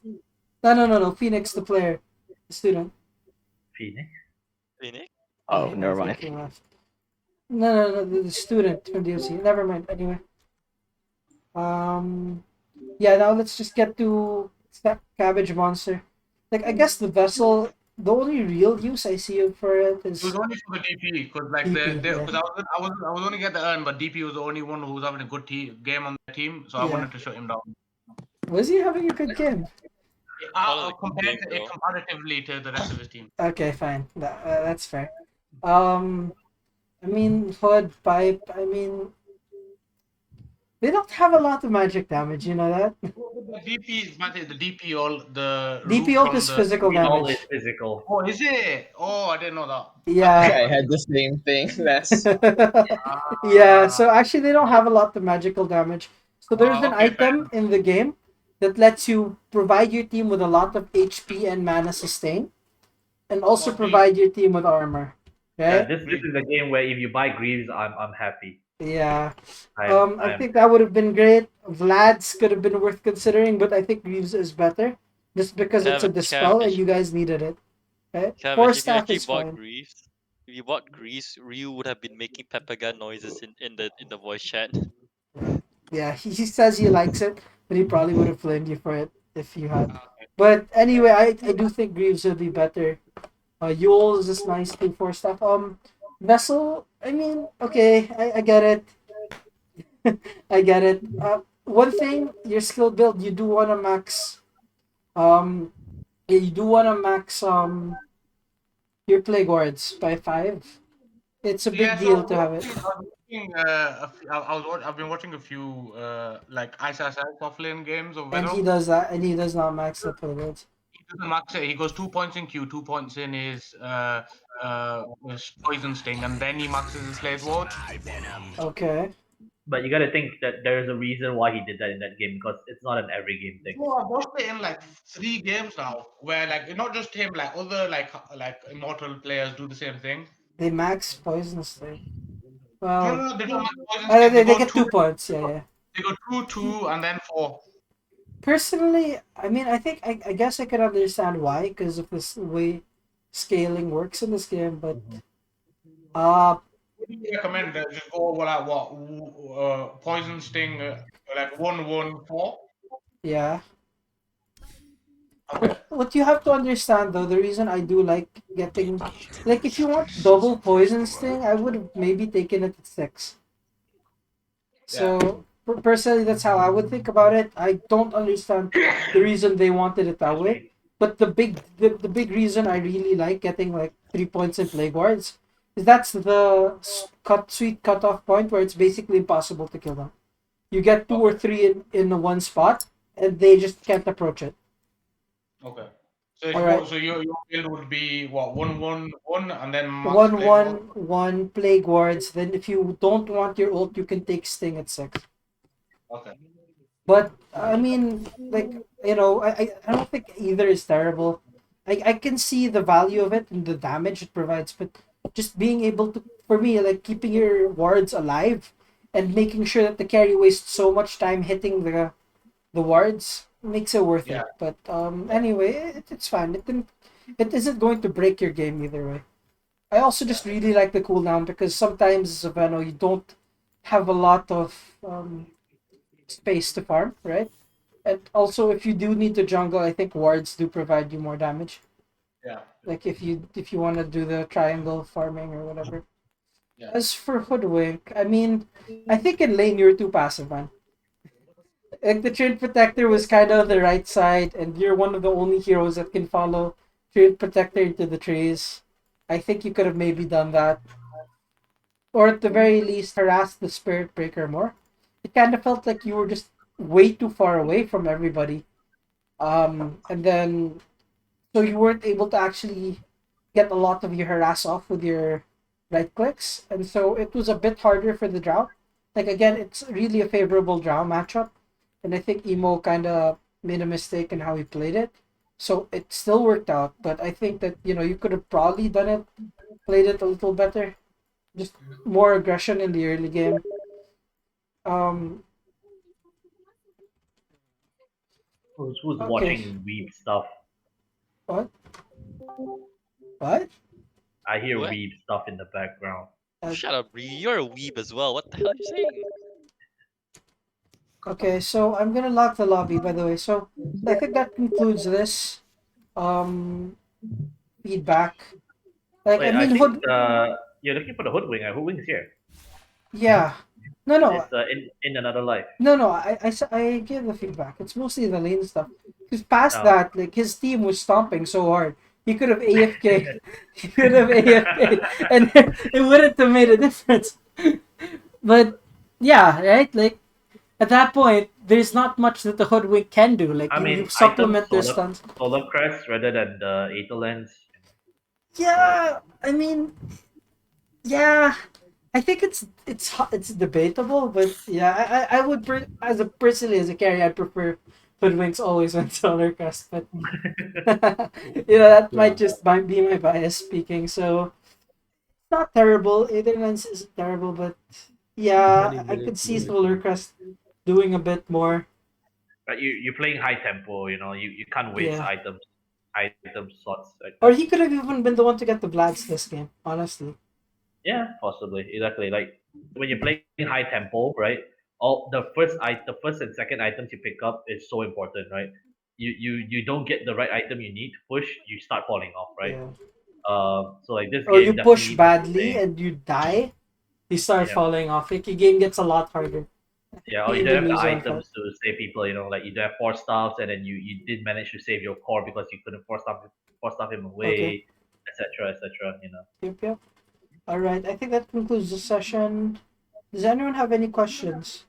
No. Phoenix, the player, the student. Phoenix. Phoenix? Oh, Okay, never I mind. think he left. No, the student from DFZ. Never mind. Anyway. Yeah. Now let's just get to Cabbage Monster. Like I guess the vessel. The only real use I see for it is It was only for the DP because like DP, because yeah. I was only get the earn, but DP was the only one who was having a good game on the team, so I Yeah. wanted to shut him down. Was he having a good game? Comparatively to the rest of his team. Okay, fine. That's fair. I mean, Hood, Pipe, I mean, they don't have a lot of magic damage, you know that? The DP is the DP all the DP root ult from is the physical All damage. is physical. Oh, is it? Oh, I didn't know that. Yeah. I had the same thing last. Yeah, so actually they don't have a lot of magical damage. So there's an okay, fair item in the game that lets you provide your team with a lot of HP and mana sustain, and also provide your team with armor. Yeah, Right? this is a game where if you buy Greaves, I'm happy. Yeah. I I'm think that would have been great. Vlad's could have been worth considering, but I think Greaves is better. Just because it's a dispel and you guys needed it. Right? Cabbage, Four if you staff actually is bought fine. Greaves, if you bought Greaves, Ryu would have been making pepper gun noises in the voice chat. Yeah, he says he likes it, but he probably would have flamed you for it if you had. But anyway, I do think Greaves would be better. Yules is nice too for stuff. Vessel, I mean, okay, I get it. I get it. One thing, your skill build, you do wanna max. You do wanna max your plague wards by 5. It's a big deal to have it. I've been watching a few like ISSL offlane games of And Venom. he does that, and he does not max the plague wards. He doesn't max it. He goes 2 points in Q, 2 points in his poison sting, and then he maxes his slave ward. Okay. But you gotta think that there's a reason why he did that in that game because it's not an every game thing. No, I've watched it in like 3 games now, where like not just him, like other like immortal players do the same thing. They max poison sting. Well, No, they don't max poison sting. they go get 2 points. Yeah. They go 2, 2, and then 4. Personally, I mean, I guess I can understand why because of this way scaling works in this game, but What do you recommend? Just go over like what poison sting like 1, 1, 4. yeah. What you have to understand though, the reason I do like getting, like if you want double poison sting, I would have maybe taken it at 6. So personally, that's how I would think about it. I don't understand the reason they wanted it that way, but the big reason I really like getting like 3 points in plague wards is that's the sweet cutoff point where it's basically impossible to kill them. You get 2 or 3 in one spot, and they just can't approach it. Okay. So Alright. so your build would be what 1-1-1 and then max One plague ward? 1 plague wards. Then if you don't want your ult, you can take sting at 6. Okay. But I mean, like, I don't think either is terrible. I can see the value of it and the damage it provides, but just being able to, for me, like keeping your wards alive and making sure that the carry wastes so much time hitting the wards makes it worth Yeah. it. But anyway, it's fine. It isn't going to break your game either way. I also just really like the cooldown because sometimes Savannah you don't have a lot of space to farm, right? And also, if you do need to jungle, I think wards do provide you more damage. Yeah. Like if you want to do the triangle farming or whatever. Yeah. As for Hoodwink, I mean, I think in lane you're too passive, man. Like the Trade Protector was kind of the right side, and you're one of the only heroes that can follow Trade Protector into the trees. I think you could have maybe done that, or at the very least harass the Spirit Breaker more. It kind of felt like you were just way too far away from everybody. And then so you weren't able to actually get a lot of your harass off with your right clicks, and so it was a bit harder for the drow. Like again, it's really a favorable drow matchup, and I think Emo kind of made a mistake in how he played it. So it still worked out, but I think that you could have probably done it, played it a little better, just more aggression in the early game. Um, Who's okay. watching weeb stuff? What? What? I hear What? weeb stuff in the background. Shut up, Bree. You're a weeb as well. What the hell are you saying? Okay, so I'm gonna lock the lobby, by the way. So I think that concludes this feedback. Like Wait, I I mean, think you're looking for the hoodwink. Hoodwink's here. yeah, no, It's in another life. no. I give the feedback. It's mostly the lane stuff. Because past Oh. that, like his team was stomping so hard, he could have AFK. He could have AFK, and it wouldn't have made a difference. But yeah, right. Like at that point, there's not much that the hoodwink can do. Like I mean, you supplement their items, stuns. solar crest rather than the Aether lens. Yeah, I mean, yeah, I think it's debatable, but yeah, I would as a personally as a carry, I prefer hoodwinks always on solar crest, but that might just be my bias speaking. So it's not terrible. Either lens isn't terrible, but yeah, I could see solar crest doing a bit more. But you're playing high tempo. You can't waste Yeah. item slots. Like Or that. he could have even been the one to get the Vlads this game, honestly. Yeah, possibly. Exactly. Like when you're playing high tempo, right? All the first and second items you pick up is so important, right? You don't get the right item you need to push, you start falling off, right? Yeah. So like this Or game you push definitely needs to badly play. and you die, you start Yeah. falling off. Like your game gets a lot harder. Yeah, or You you don't have even the lose on items to save people, like you don't have four staffs and then you did manage to save your core because you couldn't four staff him away, Okay. etc. Yep. All right. I think that concludes the session. Does anyone have any questions?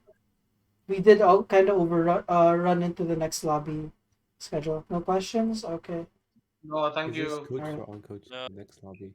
We did all kind of overrun run into the next lobby schedule. No questions? Okay. No, thank you. Alright. No. Next lobby.